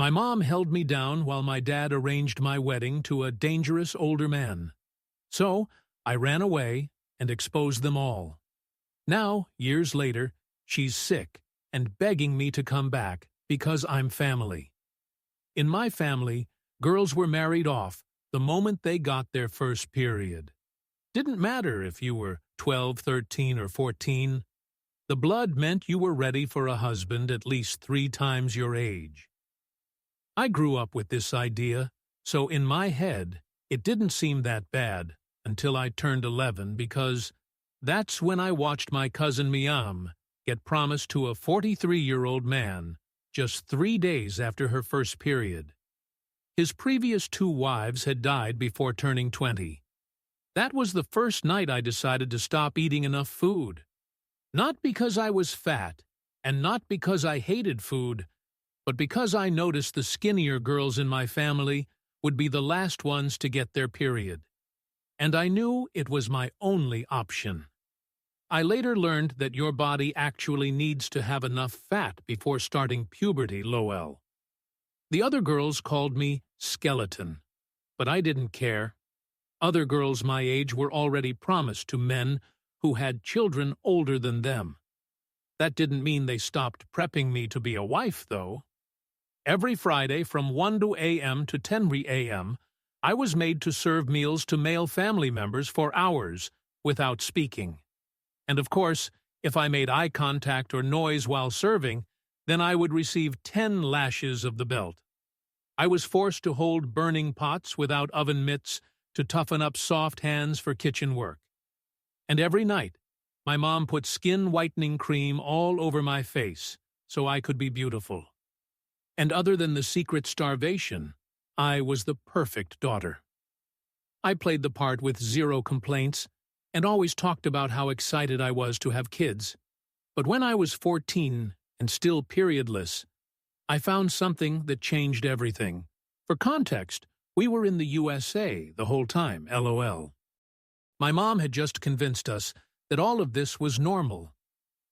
My mom held me down while my dad arranged my wedding to a dangerous older man. So, I ran away and exposed them all. Now, years later, she's sick and begging me to come back because I'm family. In my family, girls were married off the moment they got their first period. Didn't matter if you were 12, 13, or 14. The blood meant you were ready for a husband at least 3 times your age. I grew up with this idea, so in my head, it didn't seem that bad until I turned 11 because that's when I watched my cousin Miam get promised to a 43-year-old man just 3 days after her first period. His previous 2 wives had died before turning 20. That was the first night I decided to stop eating enough food. Not because I was fat, and not because I hated food, but because I noticed the skinnier girls in my family would be the last ones to get their period. And I knew it was my only option. I later learned that your body actually needs to have enough fat before starting puberty, Lowell. The other girls called me skeleton, but I didn't care. Other girls my age were already promised to men who had children older than them. That didn't mean they stopped prepping me to be a wife, though. Every Friday from 1 a.m. to 10 a.m., I was made to serve meals to male family members for hours without speaking. And of course, if I made eye contact or noise while serving, then I would receive 10 lashes of the belt. I was forced to hold burning pots without oven mitts to toughen up soft hands for kitchen work. And every night, my mom put skin-whitening cream all over my face so I could be beautiful. And other than the secret starvation, I was the perfect daughter. I played the part with 0 complaints and always talked about how excited I was to have kids. But when I was 14 and still periodless, I found something that changed everything. For context, we were in the USA the whole time, LOL. My mom had just convinced us that all of this was normal,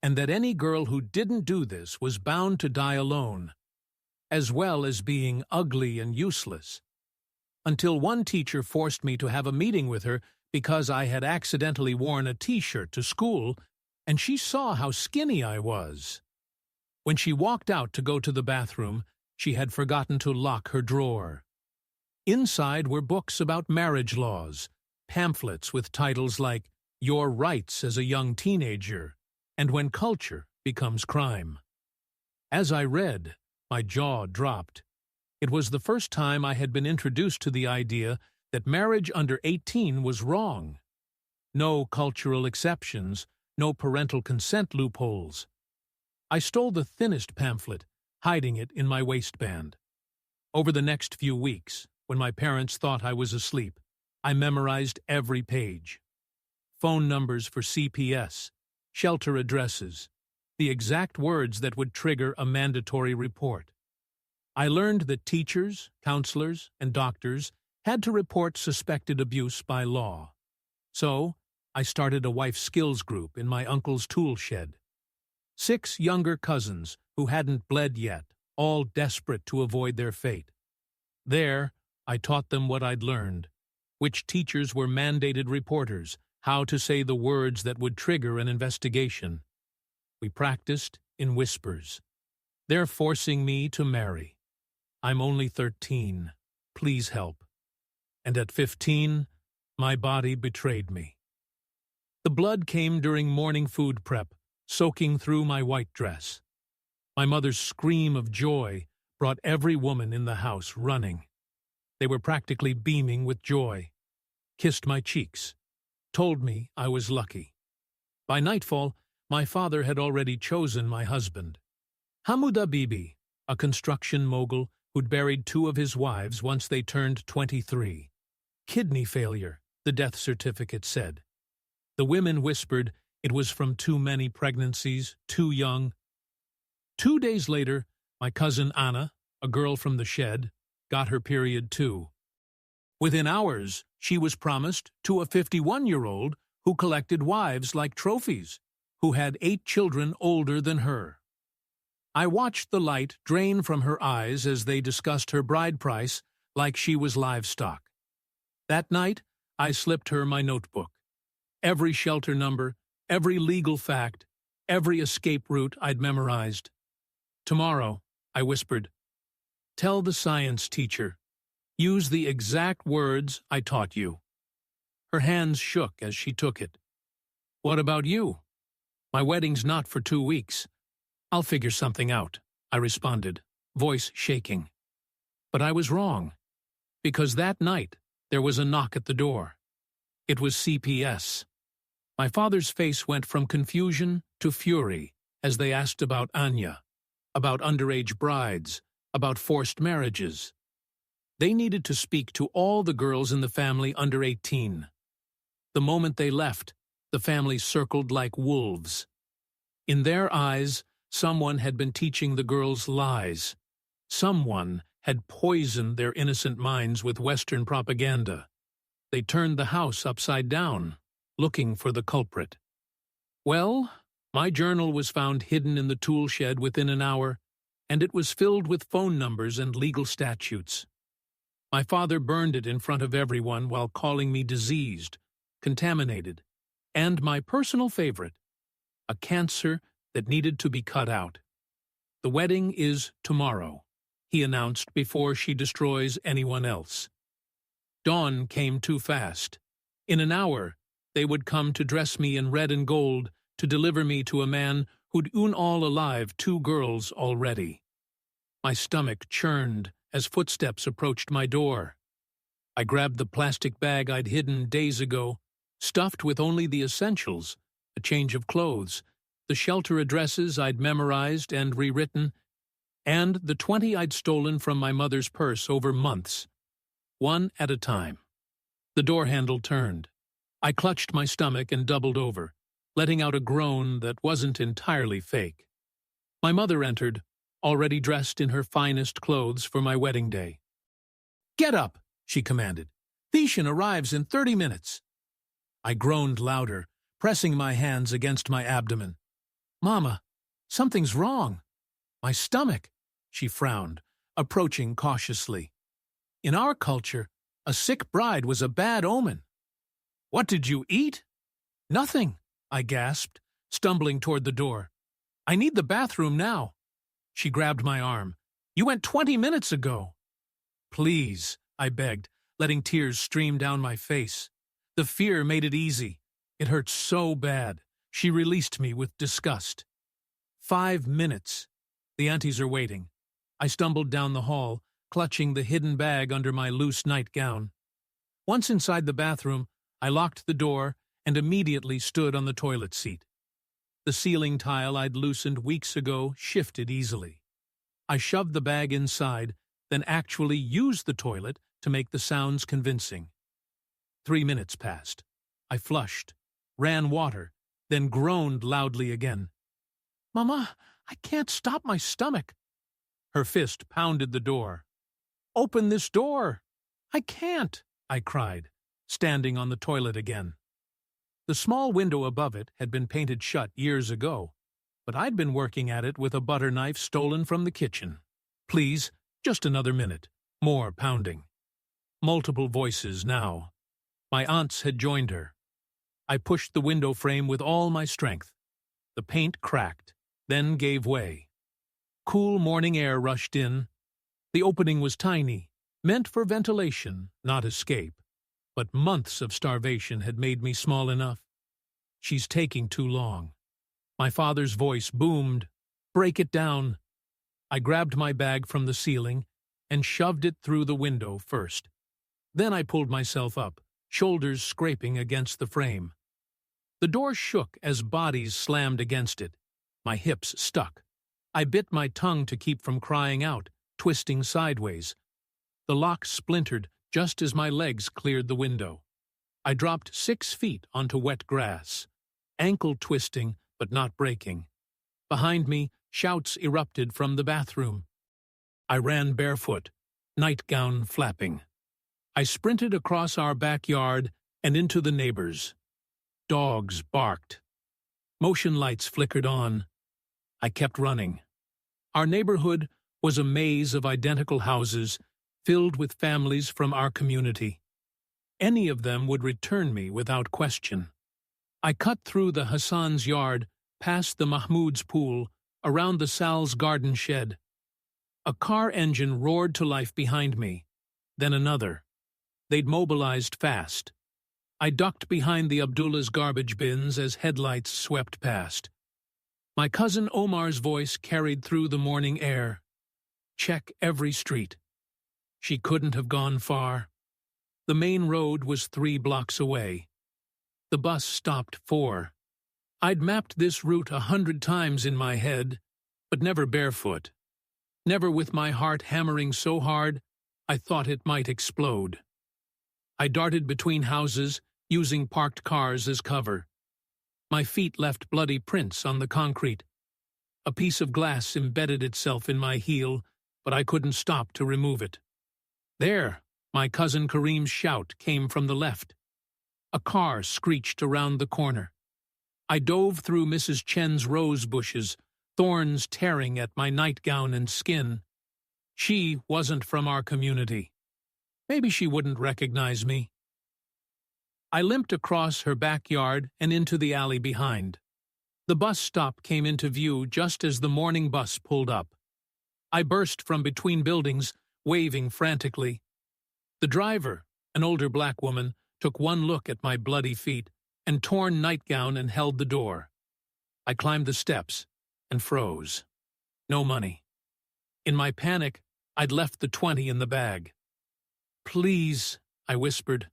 and that any girl who didn't do this was bound to die alone, as well as being ugly and useless. Until one teacher forced me to have a meeting with her because I had accidentally worn a t-shirt to school, and she saw how skinny I was. When she walked out to go to the bathroom, she had forgotten to lock her drawer. Inside were books about marriage laws, pamphlets with titles like Your Rights as a Young Teenager and When Culture Becomes Crime. As I read, my jaw dropped. It was the first time I had been introduced to the idea that marriage under 18 was wrong. No cultural exceptions, no parental consent loopholes. I stole the thinnest pamphlet, hiding it in my waistband. Over the next few weeks, when my parents thought I was asleep, I memorized every page. Phone numbers for CPS, shelter addresses, the exact words that would trigger a mandatory report. I learned that teachers, counselors, and doctors had to report suspected abuse by law. So, I started a wife skills group in my uncle's tool shed. 6 younger cousins who hadn't bled yet, all desperate to avoid their fate. There, I taught them what I'd learned, which teachers were mandated reporters, how to say the words that would trigger an investigation. We practiced in whispers. They're forcing me to marry. I'm only 13. Please help. And at 15, my body betrayed me. The blood came during morning food prep, soaking through my white dress. My mother's scream of joy brought every woman in the house running. They were practically beaming with joy, kissed my cheeks, told me I was lucky. By nightfall, my father had already chosen my husband. Hamuda Bibi, a construction mogul who'd buried 2 of his wives once they turned 23. Kidney failure, the death certificate said. The women whispered it was from too many pregnancies, too young. 2 days later, my cousin Anna, a girl from the shed, got her period too. Within hours, she was promised to a 51-year-old who collected wives like trophies, who had 8 children older than her. I watched the light drain from her eyes as they discussed her bride price like she was livestock. That night, I slipped her my notebook. Every shelter number, every legal fact, every escape route I'd memorized. Tomorrow, I whispered, tell the science teacher. Use the exact words I taught you. Her hands shook as she took it. What about you? My wedding's not for 2 weeks. I'll figure something out, I responded, voice shaking. But I was wrong, because that night there was a knock at the door. It was CPS. My father's face went from confusion to fury as they asked about Anya, about underage brides, about forced marriages. They needed to speak to all the girls in the family under 18. The moment they left, the family circled like wolves. In their eyes, someone had been teaching the girls lies. Someone had poisoned their innocent minds with Western propaganda. They turned the house upside down, looking for the culprit. Well, my journal was found hidden in the tool shed within an hour, and it was filled with phone numbers and legal statutes. My father burned it in front of everyone while calling me diseased, contaminated, and my personal favorite, a cancer that needed to be cut out. The wedding is tomorrow, he announced before she destroys anyone else. Dawn came too fast. In an hour, they would come to dress me in red and gold to deliver me to a man who'd own all alive 2 girls already. My stomach churned as footsteps approached my door. I grabbed the plastic bag I'd hidden days ago, stuffed with only the essentials, a change of clothes, the shelter addresses I'd memorized and rewritten, and the 20 I'd stolen from my mother's purse over months, one at a time. The door handle turned. I clutched my stomach and doubled over, letting out a groan that wasn't entirely fake. My mother entered, already dressed in her finest clothes for my wedding day. "Get up," she commanded. "Theshan arrives in 30 minutes." I groaned louder, pressing my hands against my abdomen. "Mama, something's wrong." "My stomach," she frowned, approaching cautiously. "In our culture, a sick bride was a bad omen." "What did you eat?" "Nothing," I gasped, stumbling toward the door. "I need the bathroom now." She grabbed my arm. "You went 20 minutes ago." "Please," I begged, letting tears stream down my face. The fear made it easy. It hurt so bad. She released me with disgust. 5 minutes. The aunties are waiting. I stumbled down the hall, clutching the hidden bag under my loose nightgown. Once inside the bathroom, I locked the door and immediately stood on the toilet seat. The ceiling tile I'd loosened weeks ago shifted easily. I shoved the bag inside, then actually used the toilet to make the sounds convincing. 3 minutes passed. I flushed, ran water, then groaned loudly again. "Mama, I can't stop my stomach." Her fist pounded the door. "Open this door." "I can't," I cried, standing on the toilet again. The small window above it had been painted shut years ago, but I'd been working at it with a butter knife stolen from the kitchen. "Please, just another minute." More pounding. Multiple voices now. My aunts had joined her. I pushed the window frame with all my strength. The paint cracked, then gave way. Cool morning air rushed in. The opening was tiny, meant for ventilation, not escape. But months of starvation had made me small enough. "She's taking too long." My father's voice boomed. "Break it down." I grabbed my bag from the ceiling and shoved it through the window first. Then I pulled myself up, shoulders scraping against the frame. The door shook as bodies slammed against it. My hips stuck. I bit my tongue to keep from crying out, twisting sideways. The lock splintered just as my legs cleared the window. I dropped 6 feet onto wet grass, ankle twisting but not breaking. Behind me, shouts erupted from the bathroom. I ran barefoot, nightgown flapping. I sprinted across our backyard and into the neighbors. Dogs barked. Motion lights flickered on. I kept running. Our neighborhood was a maze of identical houses filled with families from our community. Any of them would return me without question. I cut through the Hassan's yard, past the Mahmoud's pool, around the Sal's garden shed. A car engine roared to life behind me, then another. They'd mobilized fast. I ducked behind the Abdullah's garbage bins as headlights swept past. My cousin Omar's voice carried through the morning air. Check every street. She couldn't have gone far. The main road was 3 blocks away. The bus stopped 4. I'd mapped this route 100 times in my head, but never barefoot. Never with my heart hammering so hard I thought it might explode. I darted between houses, using parked cars as cover. My feet left bloody prints on the concrete. A piece of glass embedded itself in my heel, but I couldn't stop to remove it. There, my cousin Kareem's shout came from the left. A car screeched around the corner. I dove through Mrs. Chen's rose bushes, thorns tearing at my nightgown and skin. She wasn't from our community. Maybe she wouldn't recognize me. I limped across her backyard and into the alley behind. The bus stop came into view just as the morning bus pulled up. I burst from between buildings, waving frantically. The driver, an older black woman, took one look at my bloody feet and torn nightgown and held the door. I climbed the steps and froze. No money. In my panic, I'd left the 20 in the bag. "Please," I whispered.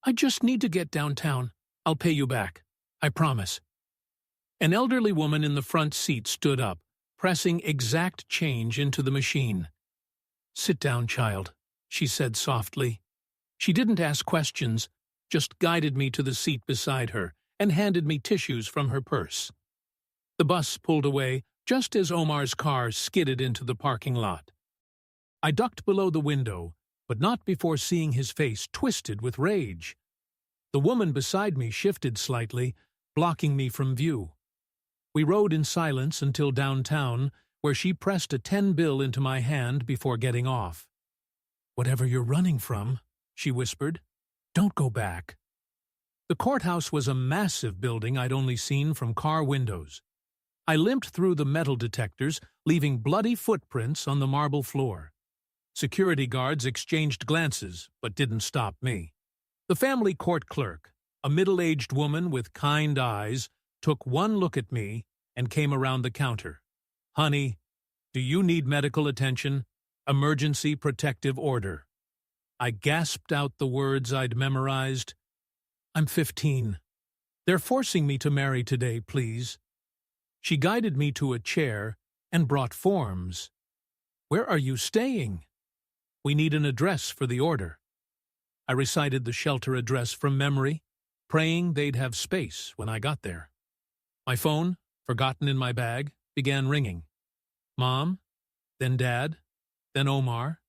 "I just need to get downtown. I'll pay you back. I promise." An elderly woman in the front seat stood up, pressing exact change into the machine. "Sit down, child," she said softly. She didn't ask questions, just guided me to the seat beside her and handed me tissues from her purse. The bus pulled away just as Omar's car skidded into the parking lot. I ducked below the window, but not before seeing his face twisted with rage. The woman beside me shifted slightly, blocking me from view. We rode in silence until downtown, where she pressed a 10 bill into my hand before getting off. "Whatever you're running from," she whispered, "don't go back." The courthouse was a massive building I'd only seen from car windows. I limped through the metal detectors, leaving bloody footprints on the marble floor. Security guards exchanged glances, but didn't stop me. The family court clerk, a middle-aged woman with kind eyes, took one look at me and came around the counter. "Honey, do you need medical attention? Emergency protective order." I gasped out the words I'd memorized. "I'm 15. They're forcing me to marry today, please." She guided me to a chair and brought forms. "Where are you staying?" "We need an address for the order." I recited the shelter address from memory, praying they'd have space when I got there. My phone, forgotten in my bag, began ringing. Mom, then Dad, then Omar,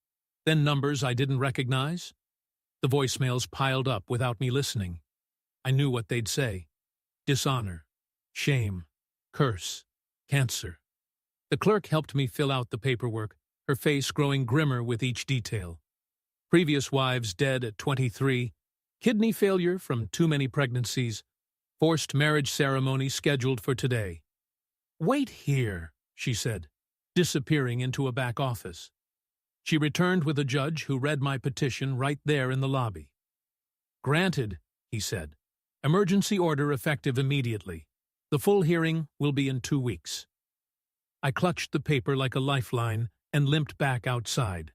then numbers I didn't recognize. The voicemails piled up without me listening. I knew what they'd say. Dishonor, shame, curse, cancer. The clerk helped me fill out the paperwork, her face growing grimmer with each detail. Previous wives dead at 23, kidney failure from too many pregnancies, forced marriage ceremony scheduled for today. "Wait here," she said, disappearing into a back office. She returned with a judge who read my petition right there in the lobby. "Granted," he said. "Emergency order effective immediately. The full hearing will be in 2 weeks." I clutched the paper like a lifeline and limped back outside.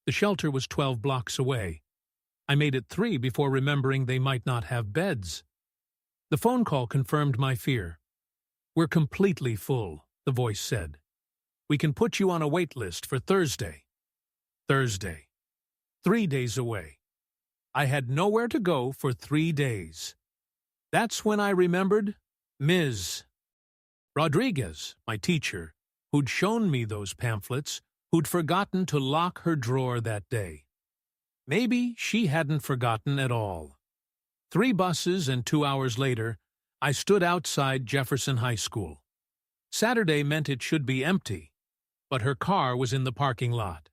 The shelter was 12 blocks away. I made it 3 before remembering they might not have beds. The phone call confirmed my fear. "We're completely full," the voice said. "We can put you on a wait list for Thursday." Thursday. 3 days away. I had nowhere to go for 3 days. That's when I remembered Ms. Rodriguez, my teacher, who'd shown me those pamphlets, who'd forgotten to lock her drawer that day. Maybe she hadn't forgotten at all. 3 buses and 2 hours later, I stood outside Jefferson High School. Saturday meant it should be empty. but her car was in the parking lot.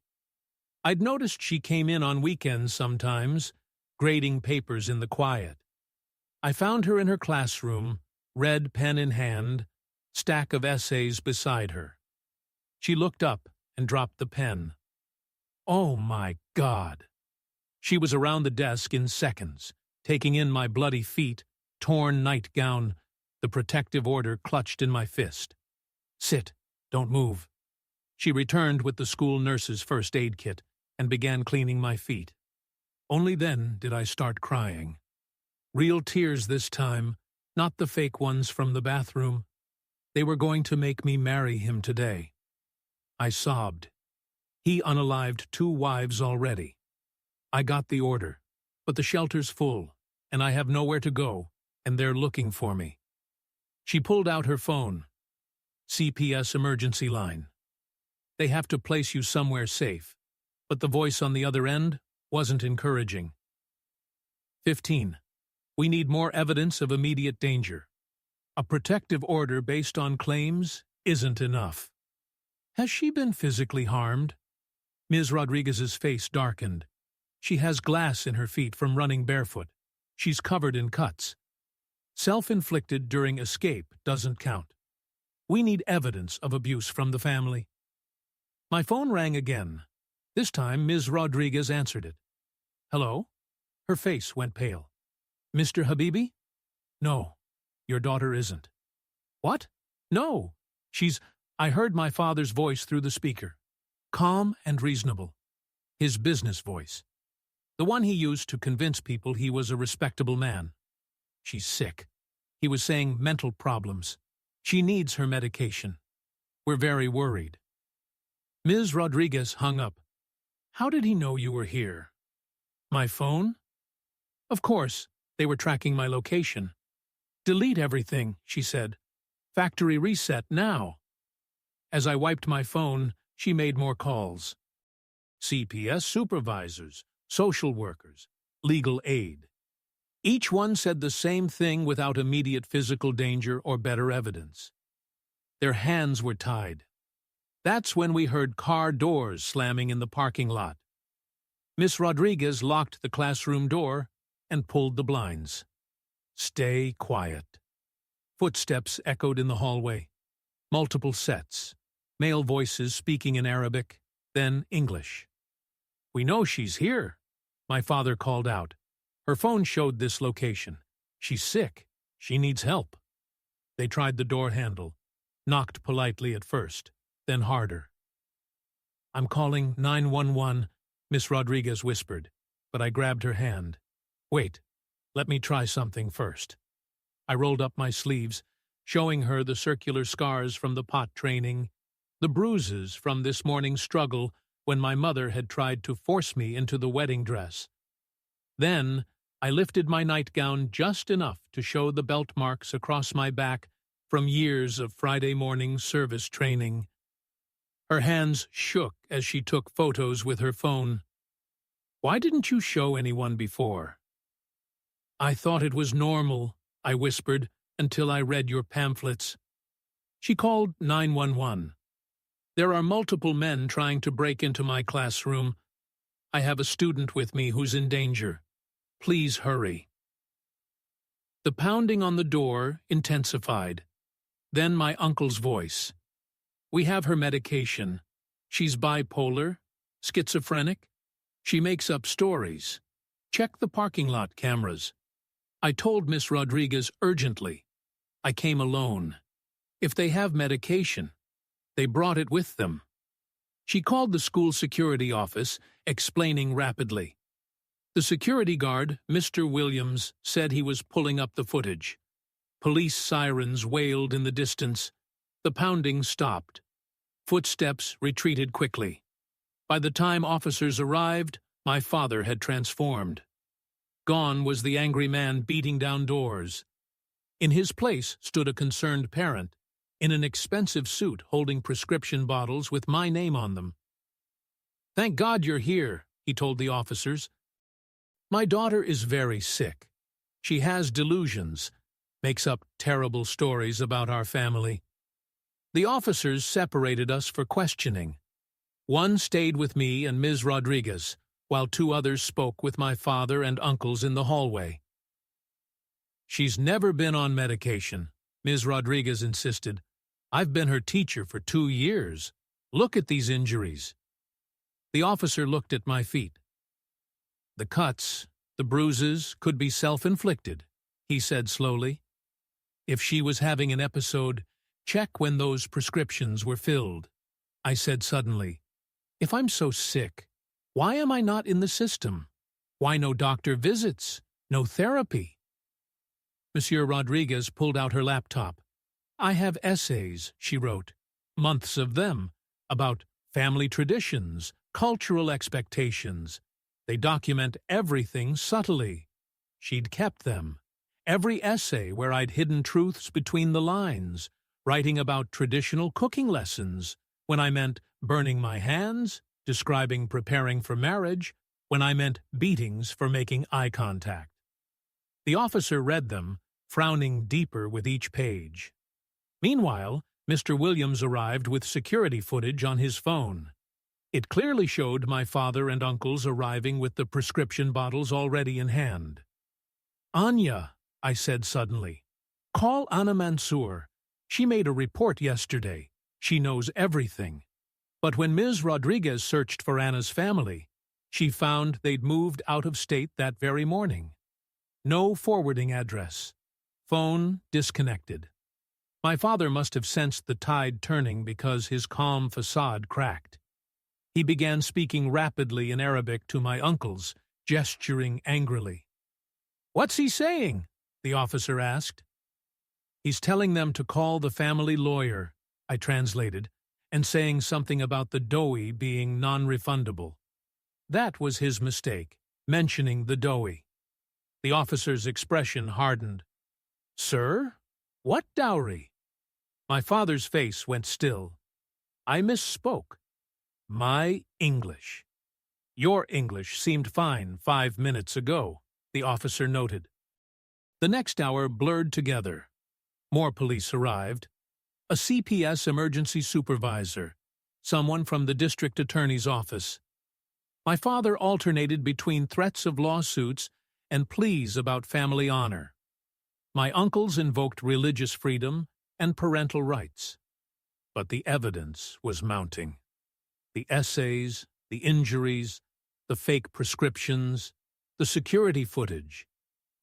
I'd noticed she came in on weekends sometimes, grading papers in the quiet. I found her in her classroom, red pen in hand, stack of essays beside her. She looked up and dropped the pen. Oh my God! She was around the desk in seconds, taking in my bloody feet, torn nightgown, the protective order clutched in my fist. Sit, don't move. She returned with the school nurse's first aid kit and began cleaning my feet. Only then did I start crying. Real tears this time, not the fake ones from the bathroom. They were going to make me marry him today. I sobbed. He unalived 2 wives already. I got the order, but the shelter's full, and I have nowhere to go, and they're looking for me. She pulled out her phone. CPS emergency line. They have to place you somewhere safe, but the voice on the other end wasn't encouraging. 15. We need more evidence of immediate danger. A protective order based on claims isn't enough. Has she been physically harmed? Ms. Rodriguez's face darkened. She has glass in her feet from running barefoot. She's covered in cuts. Self-inflicted during escape doesn't count. We need evidence of abuse from the family. My phone rang again. This time, Ms. Rodriguez answered it. Hello? Her face went pale. Mr. Habibi? No, your daughter isn't. What? No, I heard my father's voice through the speaker. Calm and reasonable. His business voice. The one he used to convince people he was a respectable man. She's sick. He was saying mental problems. She needs her medication. We're very worried. Ms. Rodriguez hung up. How did he know you were here? My phone? Of course, they were tracking my location. Delete everything, she said. Factory reset now. As I wiped my phone, she made more calls. CPS supervisors, social workers, legal aid. Each one said the same thing without immediate physical danger or better evidence. Their hands were tied. That's when we heard car doors slamming in the parking lot. Miss Rodriguez locked the classroom door and pulled the blinds. Stay quiet. Footsteps echoed in the hallway. Multiple sets. Male voices speaking in Arabic, then English. We know she's here, my father called out. Her phone showed this location. She's sick. She needs help. They tried the door handle, knocked politely at first, then harder. I'm calling 911, Miss Rodriguez whispered, but I grabbed her hand. Wait, let me try something first. I rolled up my sleeves, showing her the circular scars from the pot training, the bruises from this morning's struggle when my mother had tried to force me into the wedding dress. Then I lifted my nightgown just enough to show the belt marks across my back from years of Friday morning service training. Her hands shook as she took photos with her phone. Why didn't you show anyone before? I thought it was normal, I whispered, until I read your pamphlets. She called 911. There are multiple men trying to break into my classroom. I have a student with me who's in danger. Please hurry. The pounding on the door intensified. Then my uncle's voice. We have her medication. She's bipolar, schizophrenic. She makes up stories. Check the parking lot cameras. I told Miss Rodriguez urgently. I came alone. If they have medication, they brought it with them. She called the school security office, explaining rapidly. The security guard, Mr. Williams, said he was pulling up the footage. Police sirens wailed in the distance. The pounding stopped. Footsteps retreated quickly. By the time officers arrived, my father had transformed. Gone was the angry man beating down doors. In his place stood a concerned parent, in an expensive suit holding prescription bottles with my name on them. Thank God you're here, he told the officers. My daughter is very sick. She has delusions, makes up terrible stories about our family. The officers separated us for questioning. One stayed with me and Ms. Rodriguez, while two others spoke with my father and uncles in the hallway. "She's never been on medication," Ms. Rodriguez insisted. "I've been her teacher for 2 years. Look at these injuries." The officer looked at my feet. "The cuts, the bruises, could be self-inflicted," he said slowly. "If she was having an episode, check when those prescriptions were filled." I said suddenly, "If I'm so sick, why am I not in the system? Why no doctor visits? No therapy?" Monsieur Rodriguez pulled out her laptop. "I have essays," she wrote, "months of them, about family traditions, cultural expectations. They document everything subtly. She'd kept them. Every essay where I'd hidden truths between the lines, writing about traditional cooking lessons, when I meant burning my hands, describing preparing for marriage, when I meant beatings for making eye contact." The officer read them, frowning deeper with each page. Meanwhile, Mr. Williams arrived with security footage on his phone. It clearly showed my father and uncles arriving with the prescription bottles already in hand. "Anya," I said suddenly, "call Anna Mansour. She made a report yesterday. She knows everything." But when Ms. Rodriguez searched for Anna's family, she found they'd moved out of state that very morning. No forwarding address. Phone disconnected. My father must have sensed the tide turning because his calm facade cracked. He began speaking rapidly in Arabic to my uncles, gesturing angrily. "What's he saying?" the officer asked. "He's telling them to call the family lawyer," I translated, and saying something about the DOE being non-refundable. That was his mistake, mentioning the DOE. The officer's expression hardened. "Sir? What dowry?" My father's face went still. I misspoke. "My English." "Your English seemed fine 5 minutes ago," the officer noted. The next hour blurred together. More police arrived. A CPS emergency supervisor, someone from the district attorney's office. My father alternated between threats of lawsuits and pleas about family honor. My uncles invoked religious freedom and parental rights. But the evidence was mounting. The essays, the injuries, the fake prescriptions, the security footage,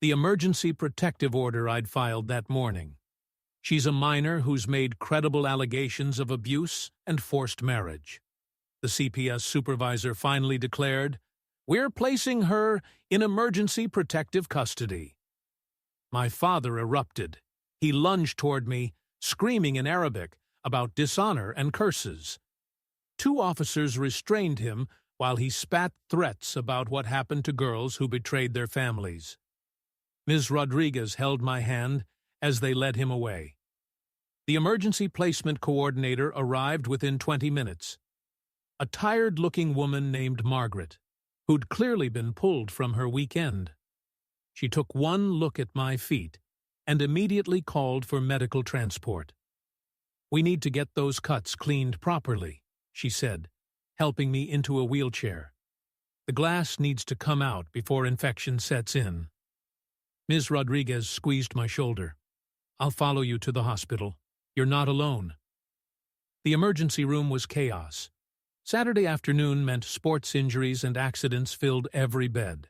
the emergency protective order I'd filed that morning. She's a minor who's made credible allegations of abuse and forced marriage. The CPS supervisor finally declared, "We're placing her in emergency protective custody." My father erupted. He lunged toward me, screaming in Arabic about dishonor and curses. 2 officers restrained him while he spat threats about what happened to girls who betrayed their families. Ms. Rodriguez held my hand as they led him away. The emergency placement coordinator arrived within 20 minutes. A tired-looking woman named Margaret, who'd clearly been pulled from her weekend. She took one look at my feet and immediately called for medical transport. "We need to get those cuts cleaned properly," she said, helping me into a wheelchair. "The glass needs to come out before infection sets in." Ms. Rodriguez squeezed my shoulder. "I'll follow you to the hospital. You're not alone." The emergency room was chaos. Saturday afternoon meant sports injuries and accidents filled every bed.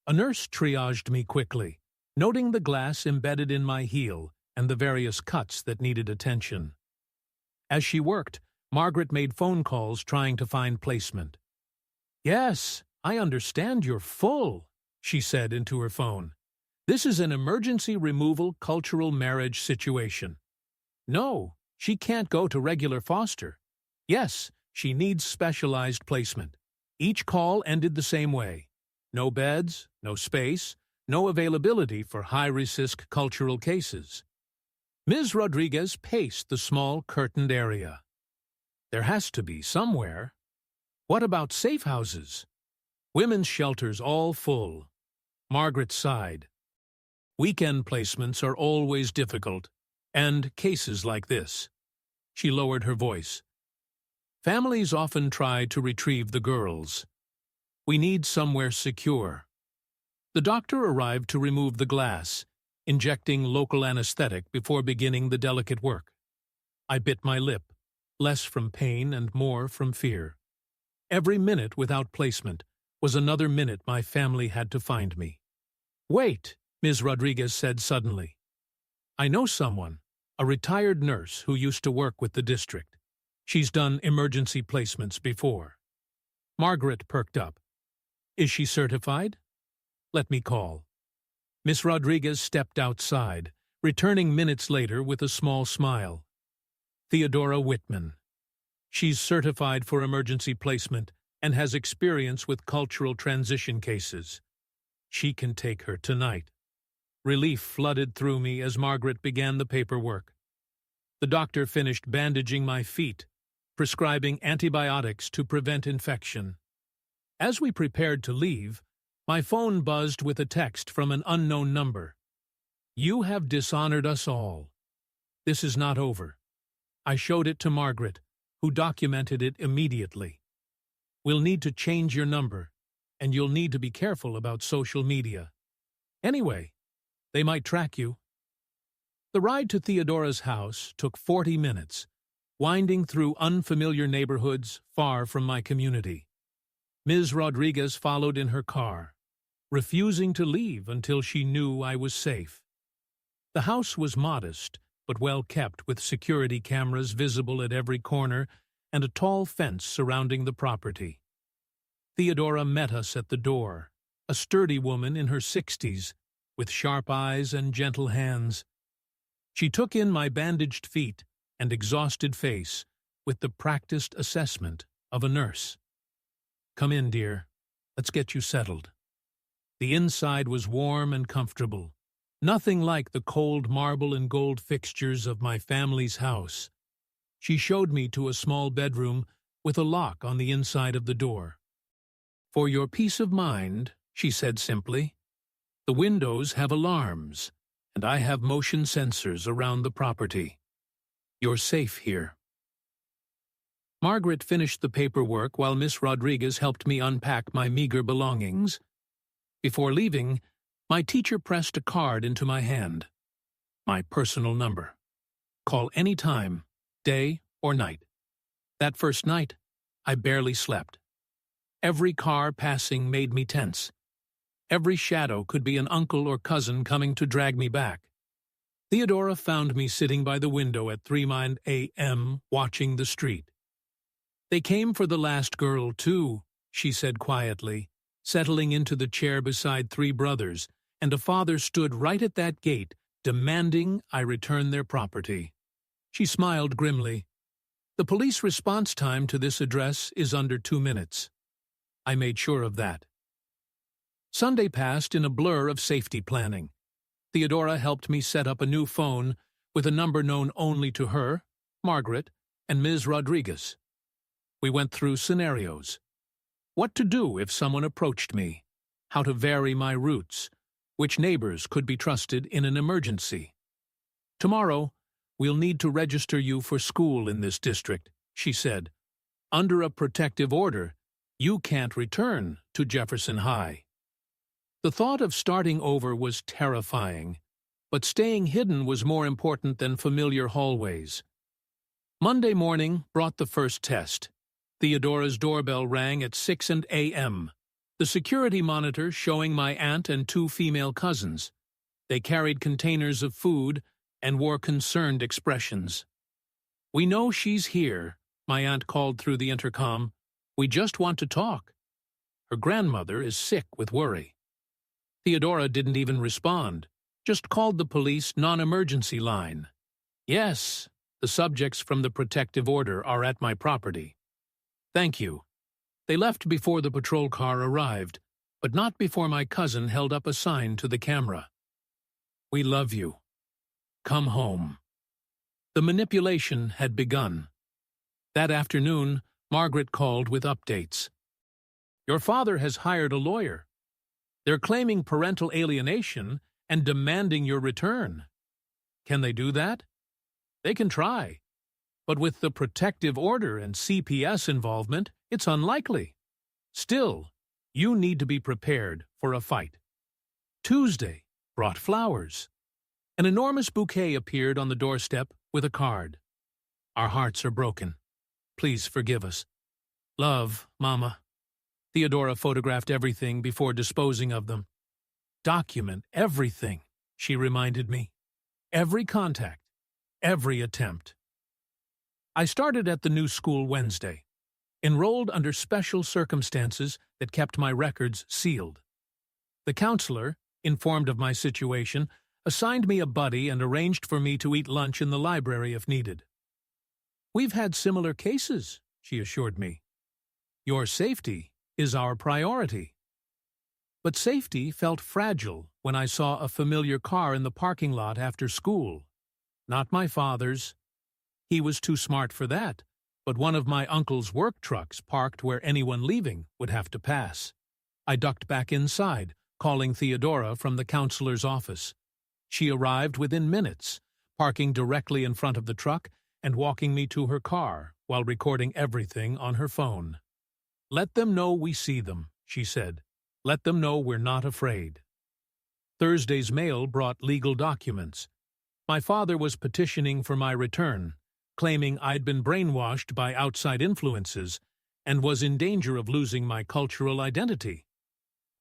A nurse triaged me quickly, noting the glass embedded in my heel and the various cuts that needed attention. As she worked, Margaret made phone calls trying to find placement. "Yes, I understand you're full," she said into her phone. "This is an emergency removal cultural marriage situation. No, she can't go to regular foster. Yes, she needs specialized placement." Each call ended the same way. No beds, no space, no availability for high-risk cultural cases. Ms. Rodriguez paced the small curtained area. "There has to be somewhere. What about safe houses? Women's shelters all full." Margaret sighed. "Weekend placements are always difficult, and cases like this." She lowered her voice. Families often try to retrieve the girls. We need somewhere secure. The doctor arrived to remove the glass, injecting local anesthetic before beginning the delicate work. I bit my lip, less from pain and more from fear. Every minute without placement was another minute my family had to find me. Wait, Ms. Rodriguez said suddenly. I know someone, a retired nurse who used to work with the district. She's done emergency placements before. Margaret perked up. Is she certified? Let me call. Miss Rodriguez stepped outside, returning minutes later with a small smile. Theodora Whitman. She's certified for emergency placement and has experience with cultural transition cases. She can take her tonight. Relief flooded through me as Margaret began the paperwork. The doctor finished bandaging my feet, prescribing antibiotics to prevent infection. As we prepared to leave, my phone buzzed with a text from an unknown number. You have dishonored us all. This is not over. I showed it to Margaret, who documented it immediately. We'll need to change your number, and you'll need to be careful about social media. Anyway, they might track you. The ride to Theodora's house took 40 minutes, winding through unfamiliar neighborhoods far from my community. Ms. Rodriguez followed in her car, refusing to leave until she knew I was safe. The house was modest, but well kept, with security cameras visible at every corner and a tall fence surrounding the property. Theodora met us at the door, a sturdy woman in her 60s, with sharp eyes and gentle hands. She took in my bandaged feet and exhausted face with the practiced assessment of a nurse. Come in, dear. Let's get you settled. The inside was warm and comfortable, nothing like the cold marble and gold fixtures of my family's house. She showed me to a small bedroom with a lock on the inside of the door. For your peace of mind, she said simply, the windows have alarms, and I have motion sensors around the property. You're safe here. Margaret finished the paperwork while Miss Rodriguez helped me unpack my meager belongings. Before leaving, my teacher pressed a card into my hand. My personal number. Call any time, day or night. That first night, I barely slept. Every car passing made me tense. Every shadow could be an uncle or cousin coming to drag me back. Theodora found me sitting by the window at 3 a.m. watching the street. They came for the last girl, too, she said quietly, settling into the chair beside 3 brothers, and a father stood right at that gate, demanding I return their property. She smiled grimly. The police response time to this address is under 2 minutes. I made sure of that. Sunday passed in a blur of safety planning. Theodora helped me set up a new phone with a number known only to her, Margaret, and Ms. Rodriguez. We went through scenarios. What to do if someone approached me, how to vary my routes, which neighbors could be trusted in an emergency. Tomorrow, we'll need to register you for school in this district, she said. Under a protective order, you can't return to Jefferson High. The thought of starting over was terrifying, but staying hidden was more important than familiar hallways. Monday morning brought the first test. Theodora's doorbell rang at 6 a.m., the security monitor showing my aunt and 2 female cousins. They carried containers of food and wore concerned expressions. We know she's here, my aunt called through the intercom. We just want to talk. Her grandmother is sick with worry. Theodora didn't even respond, just called the police non-emergency line. Yes, the subjects from the protective order are at my property. Thank you. They left before the patrol car arrived, but not before my cousin held up a sign to the camera. We love you. Come home. The manipulation had begun. That afternoon, Margaret called with updates. Your father has hired a lawyer. They're claiming parental alienation and demanding your return. Can they do that? They can try. But with the protective order and CPS involvement, it's unlikely. Still, you need to be prepared for a fight. Tuesday brought flowers. An enormous bouquet appeared on the doorstep with a card. Our hearts are broken. Please forgive us. Love, Mama. Theodora photographed everything before disposing of them. Document everything, she reminded me. Every contact, every attempt. I started at the new school Wednesday, enrolled under special circumstances that kept my records sealed. The counselor, informed of my situation, assigned me a buddy and arranged for me to eat lunch in the library if needed. We've had similar cases, she assured me. Your safety is our priority. But safety felt fragile when I saw a familiar car in the parking lot after school. Not my father's. He was too smart for that, but one of my uncle's work trucks parked where anyone leaving would have to pass. I ducked back inside, calling Theodora from the counselor's office. She arrived within minutes, parking directly in front of the truck and walking me to her car while recording everything on her phone. Let them know we see them, she said. Let them know we're not afraid. Thursday's mail brought legal documents. My father was petitioning for my return, claiming I'd been brainwashed by outside influences and was in danger of losing my cultural identity.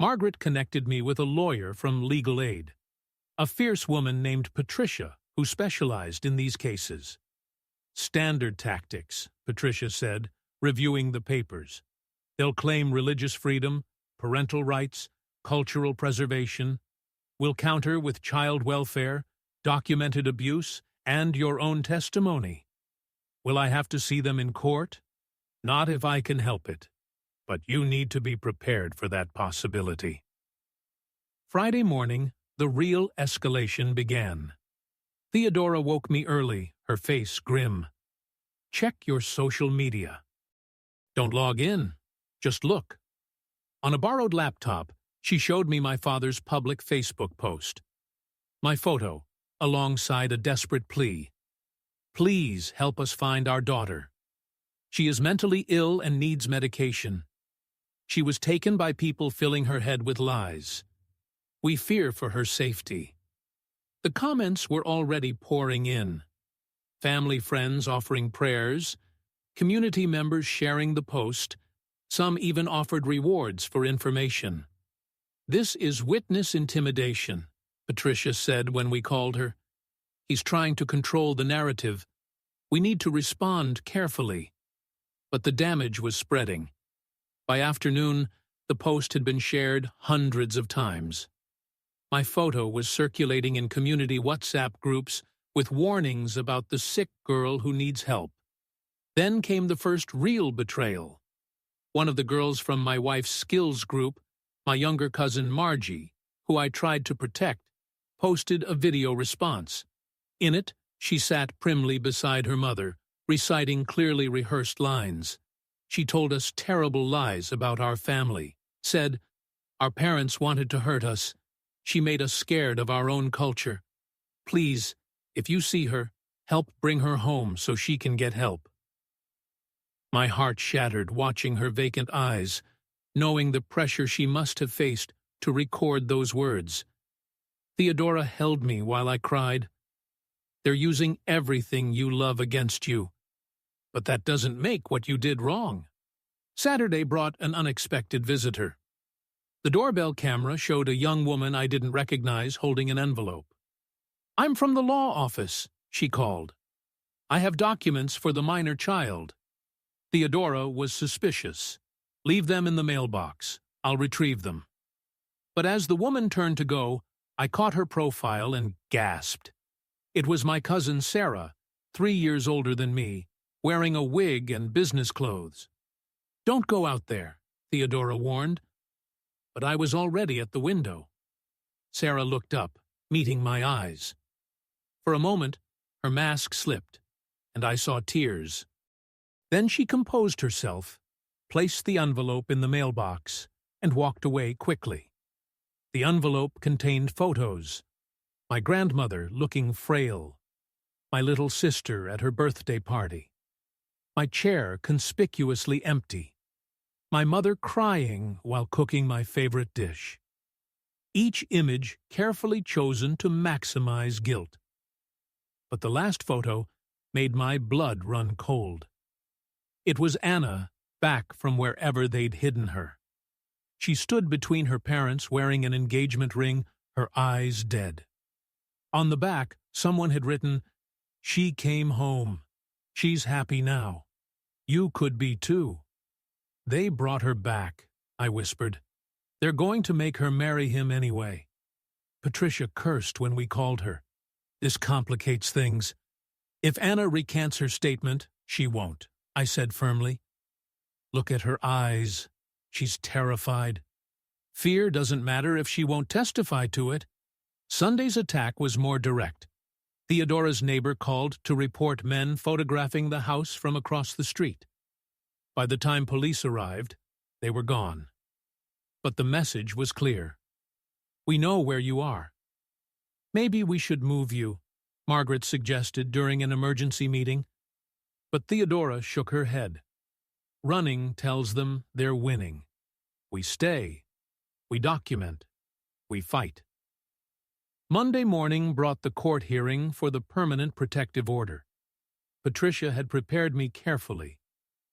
Margaret connected me with a lawyer from Legal Aid, a fierce woman named Patricia who specialized in these cases. Standard tactics, Patricia said, reviewing the papers. They'll claim religious freedom, parental rights, cultural preservation. We'll counter with child welfare, documented abuse, and your own testimony. Will I have to see them in court? Not if I can help it. But you need to be prepared for that possibility. Friday morning, the real escalation began. Theodora woke me early, her face grim. Check your social media. Don't log in. Just look. On a borrowed laptop, she showed me my father's public Facebook post. My photo, alongside a desperate plea. Please help us find our daughter. She is mentally ill and needs medication. She was taken by people filling her head with lies. We fear for her safety. The comments were already pouring in. Family friends offering prayers, community members sharing the post, some even offered rewards for information. This is witness intimidation, Patricia said when we called her. He's trying to control the narrative. We need to respond carefully. But the damage was spreading. By afternoon, the post had been shared hundreds of times. My photo was circulating in community WhatsApp groups with warnings about the sick girl who needs help. Then came the first real betrayal. One of the girls from my wife's skills group, my younger cousin Margie, who I tried to protect, posted a video response. In it, she sat primly beside her mother, reciting clearly rehearsed lines. She told us terrible lies about our family, said, "Our parents wanted to hurt us. She made us scared of our own culture. Please, if you see her, help bring her home so she can get help." My heart shattered watching her vacant eyes, knowing the pressure she must have faced to record those words. Theodora held me while I cried. They're using everything you love against you. But that doesn't make what you did wrong. Saturday brought an unexpected visitor. The doorbell camera showed a young woman I didn't recognize holding an envelope. "I'm from the law office," she called. "I have documents for the minor child." Theodora was suspicious. "Leave them in the mailbox. I'll retrieve them." But as the woman turned to go, I caught her profile and gasped. It was my cousin Sarah, 3 years older than me, wearing a wig and business clothes. "Don't go out there," Theodora warned. But I was already at the window. Sarah looked up, meeting my eyes. For a moment, her mask slipped, and I saw tears. Then she composed herself, placed the envelope in the mailbox, and walked away quickly. The envelope contained photos. My grandmother looking frail. My little sister at her birthday party. my chair conspicuously empty, my mother crying while cooking my favorite dish. Each image carefully chosen to maximize guilt. But the last photo made my blood run cold. It was Anna back from wherever they'd hidden her. She stood between her parents wearing an engagement ring, her eyes dead. On the back, someone had written, "She came home. She's happy now. You could be too." "They brought her back," I whispered. "They're going to make her marry him anyway." Patricia cursed when we called her. "This complicates things. If Anna recants her statement, she won't," I said firmly. "Look at her eyes. She's terrified. Fear doesn't matter if she won't testify to it." Sunday's attack was more direct. Theodora's neighbor called to report men photographing the house from across the street. By the time police arrived, they were gone. But the message was clear. "We know where you are." "Maybe we should move you," Margaret suggested during an emergency meeting. But Theodora shook her head. "Running tells them they're winning. We stay. We document. We fight." Monday morning brought the court hearing for the permanent protective order. Patricia had prepared me carefully,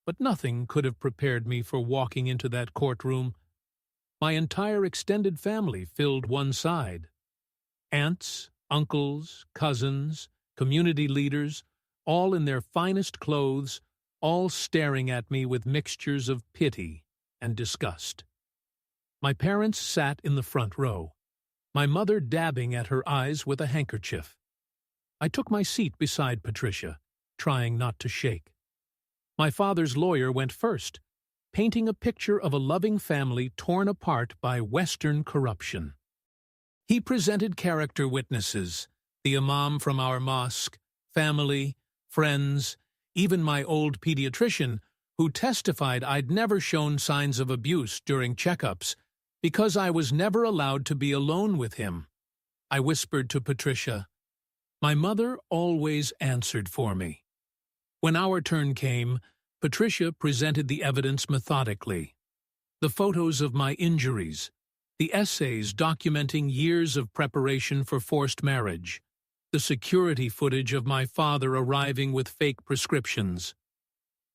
but nothing could have prepared me for walking into that courtroom. My entire extended family filled one side. Aunts, uncles, cousins, community leaders, all in their finest clothes, all staring at me with mixtures of pity and disgust. My parents sat in the front row, my mother dabbing at her eyes with a handkerchief. I took my seat beside Patricia, trying not to shake. My father's lawyer went first, painting a picture of a loving family torn apart by Western corruption. He presented character witnesses, the imam from our mosque, family, friends, even my old pediatrician, who testified I'd never shown signs of abuse during checkups because I was never allowed to be alone with him. I whispered to Patricia. My mother always answered for me. When our turn came, Patricia presented the evidence methodically. The photos of my injuries, the essays documenting years of preparation for forced marriage, the security footage of my father arriving with fake prescriptions.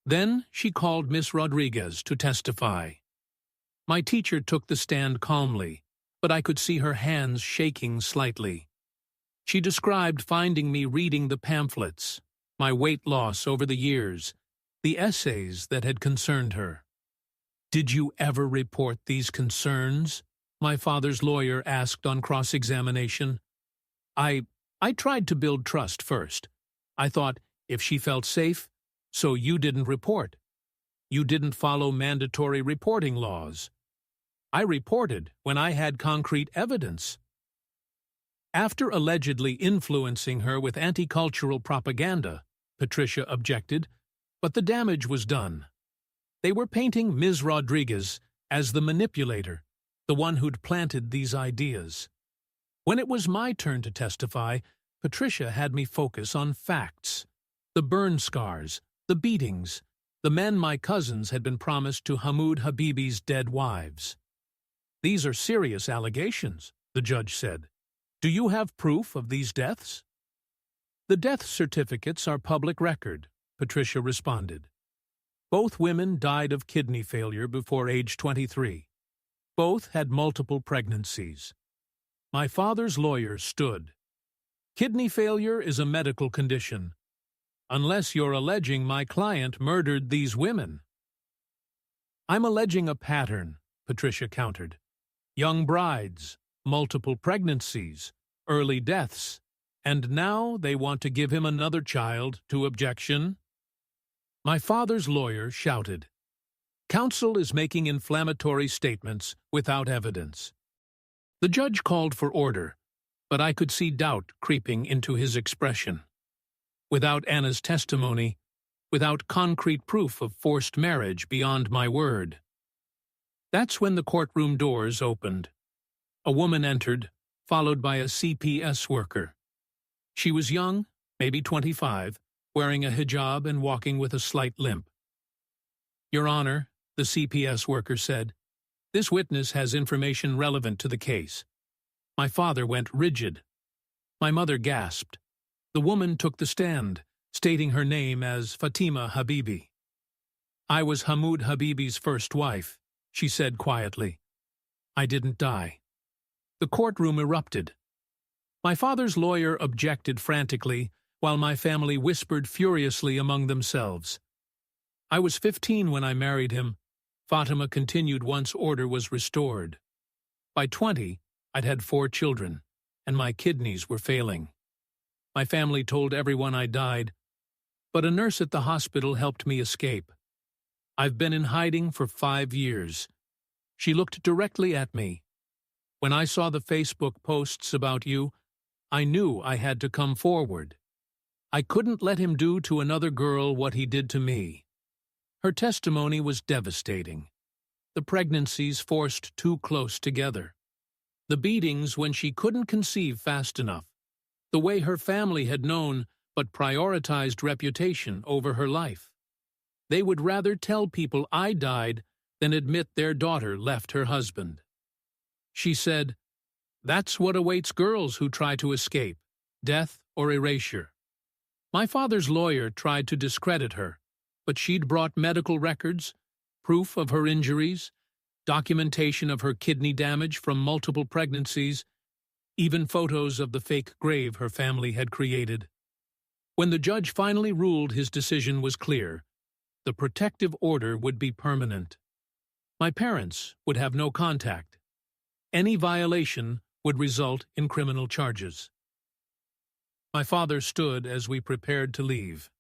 Then she called Miss Rodriguez to testify. My teacher took the stand calmly, but I could see her hands shaking slightly. She described finding me reading the pamphlets, my weight loss over the years, the essays that had concerned her. "Did you ever report these concerns?" my father's lawyer asked on cross-examination. I tried to build trust first. I thought, if she felt safe, so you didn't report. You didn't follow mandatory reporting laws. I reported when I had concrete evidence. After allegedly influencing her with anti-cultural propaganda, Patricia objected, but the damage was done. They were painting Ms. Rodriguez as the manipulator, the one who'd planted these ideas. When it was my turn to testify, Patricia had me focus on facts. The burn scars, the beatings, the men my cousins had been promised to Hamoud Habibi's dead wives. "These are serious allegations," the judge said. "Do you have proof of these deaths?" "The death certificates are public record," Patricia responded. Both women died of kidney failure before age 23. Both had multiple pregnancies. My father's lawyer stood. "Kidney failure is a medical condition, unless you're alleging my client murdered these women." "I'm alleging a pattern," Patricia countered. "Young brides, multiple pregnancies, early deaths, and now they want to give him another child to objection." My father's lawyer shouted. "Counsel is making inflammatory statements without evidence." The judge called for order, but I could see doubt creeping into his expression. Without Anna's testimony, without concrete proof of forced marriage beyond my word. That's when the courtroom doors opened. A woman entered, followed by a CPS worker. She was young, maybe 25, wearing a hijab and walking with a slight limp. "Your Honor," the CPS worker said, "this witness has information relevant to the case." My father went rigid. My mother gasped. The woman took the stand, stating her name as Fatima Habibi. "I was Hamoud Habibi's first wife," she said quietly. "I didn't die." The courtroom erupted. My father's lawyer objected frantically, while my family whispered furiously among themselves. "I was 15 when I married him," Fatima continued once order was restored. "By 20, I'd had 4 children, and my kidneys were failing. My family told everyone I died, but a nurse at the hospital helped me escape. I've been in hiding for 5 years." She looked directly at me. "When I saw the Facebook posts about you, I knew I had to come forward. I couldn't let him do to another girl what he did to me." Her testimony was devastating. The pregnancies forced too close together. The beatings when she couldn't conceive fast enough. The way her family had known but prioritized reputation over her life. They would rather tell people I died than admit their daughter left her husband. She said, "That's what awaits girls who try to escape, death or erasure." My father's lawyer tried to discredit her, but she'd brought medical records, proof of her injuries, documentation of her kidney damage from multiple pregnancies, even photos of the fake grave her family had created. When the judge finally ruled his decision was clear, the protective order would be permanent. My parents would have no contact. Any violation would result in criminal charges. My father stood as we prepared to leave.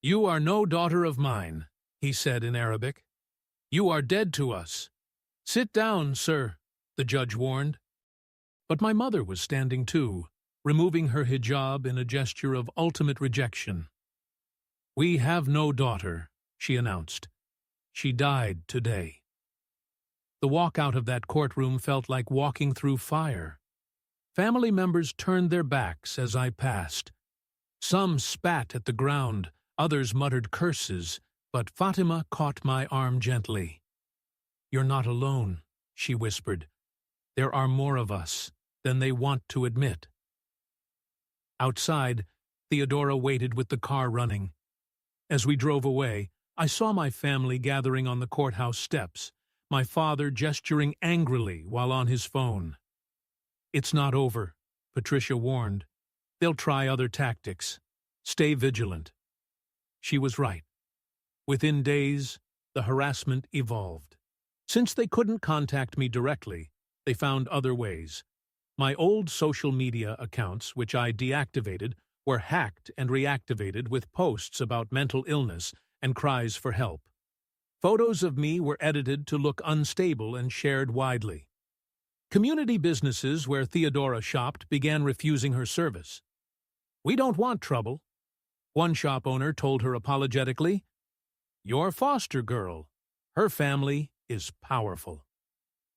"You are no daughter of mine," he said in Arabic. "You are dead to us. Sit down, sir," the judge warned. But my mother was standing too, removing her hijab in a gesture of ultimate rejection. "We have no daughter," she announced. "She died today." The walk out of that courtroom felt like walking through fire. Family members turned their backs as I passed. Some spat at the ground, others muttered curses, but Fatima caught my arm gently. "You're not alone," she whispered. "There are more of us than they want to admit." Outside, Theodora waited with the car running. As we drove away, I saw my family gathering on the courthouse steps, my father gesturing angrily while on his phone. "It's not over," Patricia warned. "They'll try other tactics. Stay vigilant." She was right. Within days, the harassment evolved. Since they couldn't contact me directly, they found other ways. My old social media accounts, which I deactivated, were hacked and reactivated with posts about mental illness and cries for help. Photos of me were edited to look unstable and shared widely. Community businesses where Theodora shopped began refusing her service. "We don't want trouble," one shop owner told her apologetically. "Your foster girl. Her family is powerful."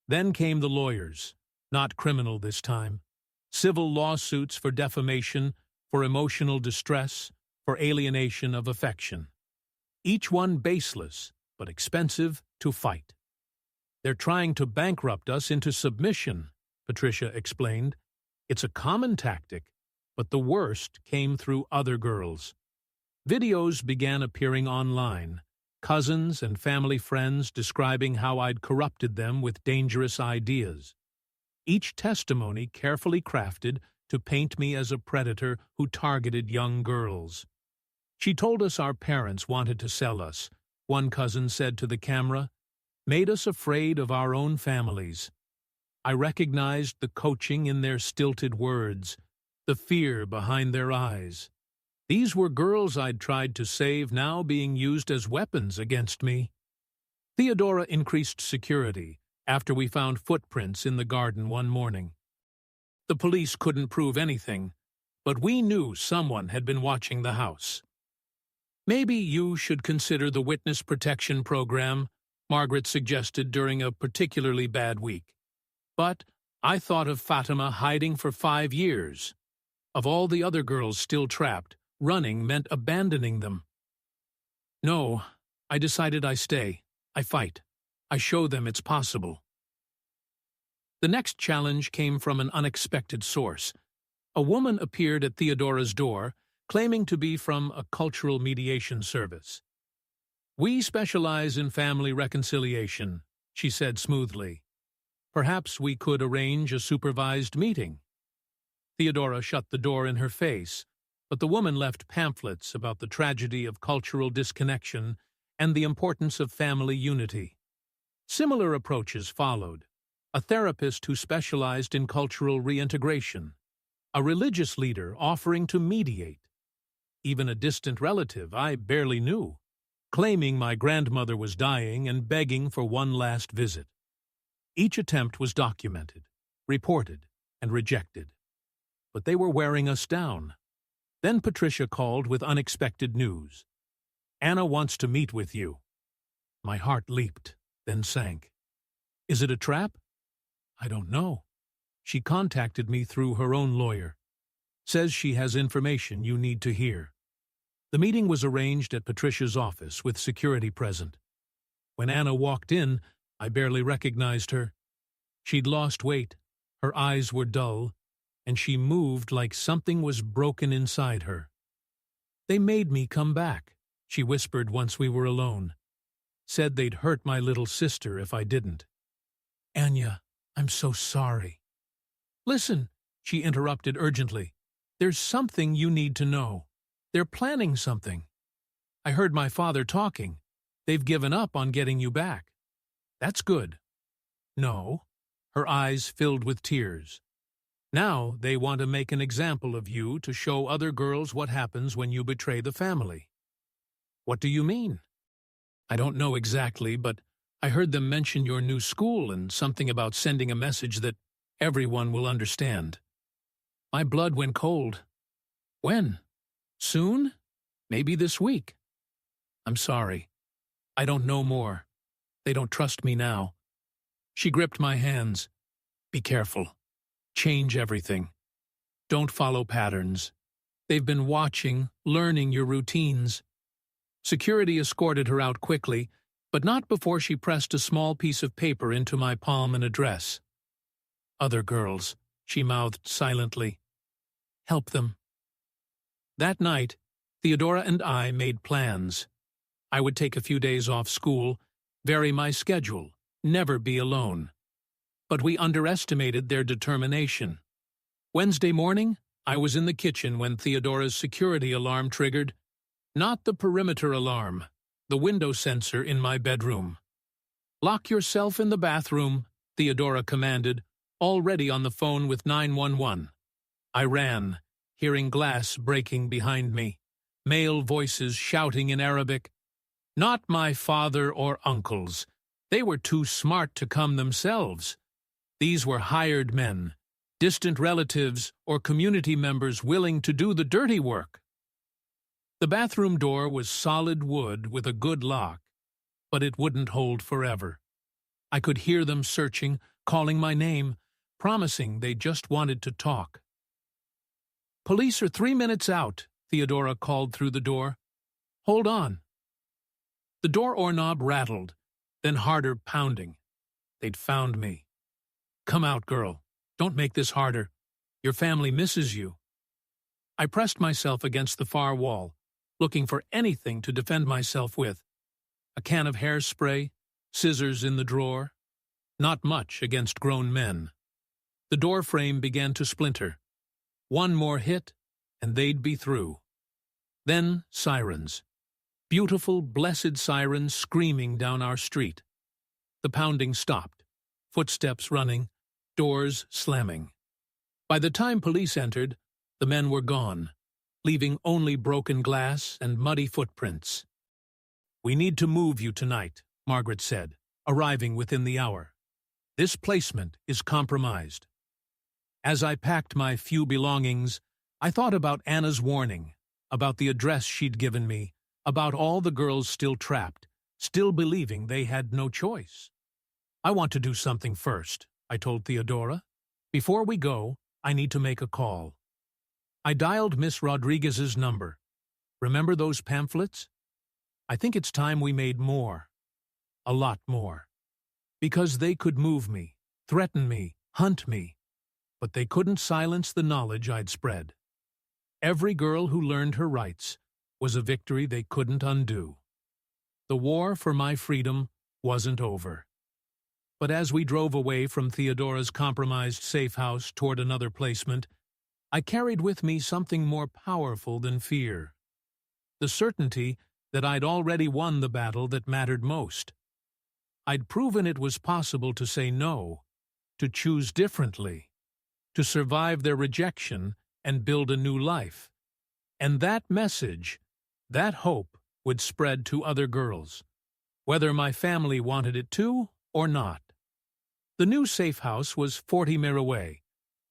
Then came the lawyers, not criminal this time. Civil lawsuits for defamation, for emotional distress, for alienation of affection. Each one baseless, but expensive to fight. "They're trying to bankrupt us into submission," Patricia explained. "It's a common tactic, but the worst came through other girls." Videos began appearing online, cousins and family friends describing how I'd corrupted them with dangerous ideas. Each testimony carefully crafted to paint me as a predator who targeted young girls. "She told us our parents wanted to sell us," one cousin said to the camera, "made us afraid of our own families." I recognized the coaching in their stilted words, the fear behind their eyes. These were girls I'd tried to save now being used as weapons against me. Theodora increased security after we found footprints in the garden one morning. The police couldn't prove anything, but we knew someone had been watching the house. "Maybe you should consider the witness protection program," Margaret suggested during a particularly bad week. But I thought of Fatima hiding for 5 years. Of all the other girls still trapped, running meant abandoning them. No, I decided I stay. I fight. I show them it's possible. The next challenge came from an unexpected source. A woman appeared at Theodora's door, claiming to be from a cultural mediation service. "We specialize in family reconciliation," she said smoothly. "Perhaps we could arrange a supervised meeting." Theodora shut the door in her face, but the woman left pamphlets about the tragedy of cultural disconnection and the importance of family unity. Similar approaches followed: a therapist who specialized in cultural reintegration, a religious leader offering to mediate, even a distant relative I barely knew, claiming my grandmother was dying and begging for one last visit. Each attempt was documented, reported, and rejected. But they were wearing us down. Then Patricia called with unexpected news. "Anna wants to meet with you." My heart leaped, then sank. "Is it a trap?" "I don't know. She contacted me through her own lawyer. Says she has information you need to hear." The meeting was arranged at Patricia's office with security present. When Anna walked in, I barely recognized her. She'd lost weight, her eyes were dull, and she moved like something was broken inside her. "They made me come back," she whispered once we were alone. "Said they'd hurt my little sister if I didn't." "Anya, I'm so sorry." "Listen," she interrupted urgently. "There's something you need to know. They're planning something. I heard my father talking. They've given up on getting you back." "That's good." "No." Her eyes filled with tears. "Now they want to make an example of you to show other girls what happens when you betray the family." "What do you mean?" "I don't know exactly, but I heard them mention your new school and something about sending a message that everyone will understand." My blood went cold. "When? Soon? Maybe this week?" "I'm sorry. I don't know more. They don't trust me now." She gripped my hands. "Be careful. Change everything. Don't follow patterns. They've been watching, learning your routines." Security escorted her out quickly, but not before she pressed a small piece of paper into my palm and address. "Other girls," she mouthed silently. "Help them." That night, Theodora and I made plans. I would take a few days off school, vary my schedule, never be alone. But we underestimated their determination. Wednesday morning, I was in the kitchen when Theodora's security alarm triggered. Not the perimeter alarm, the window sensor in my bedroom. "Lock yourself in the bathroom," Theodora commanded, already on the phone with 911. I ran, hearing glass breaking behind me, male voices shouting in Arabic. Not my father or uncles. They were too smart to come themselves. These were hired men, distant relatives or community members willing to do the dirty work. The bathroom door was solid wood with a good lock, but it wouldn't hold forever. I could hear them searching, calling my name, promising they just wanted to talk. "Police are 3 minutes out," Theodora called through the door. "Hold on." The door knob rattled, then harder pounding. They'd found me. "Come out, girl. Don't make this harder. Your family misses you." I pressed myself against the far wall, looking for anything to defend myself with. A can of hairspray, scissors in the drawer. Not much against grown men. The door frame began to splinter. One more hit, and they'd be through. Then sirens. Beautiful, blessed sirens screaming down our street. The pounding stopped. Footsteps running, doors slamming. By the time police entered, the men were gone, leaving only broken glass and muddy footprints. "We need to move you tonight," Margaret said, arriving within the hour. "This placement is compromised." As I packed my few belongings, I thought about Anna's warning, about the address she'd given me, about all the girls still trapped, still believing they had no choice. "I want to do something first," I told Theodora. "Before we go, I need to make a call." I dialed Miss Rodriguez's number, Remember those pamphlets? I think it's time we made more. A lot more. Because they could move me, threaten me, hunt me, but they couldn't silence the knowledge I'd spread. Every girl who learned her rights was a victory they couldn't undo. The war for my freedom wasn't over. But as we drove away from Theodora's compromised safe house toward another placement, I carried with me something more powerful than fear. The certainty that I'd already won the battle that mattered most. I'd proven it was possible to say no, to choose differently, to survive their rejection and build a new life. And that message, that hope, would spread to other girls, whether my family wanted it to or not. The new safe house was 40 mir away,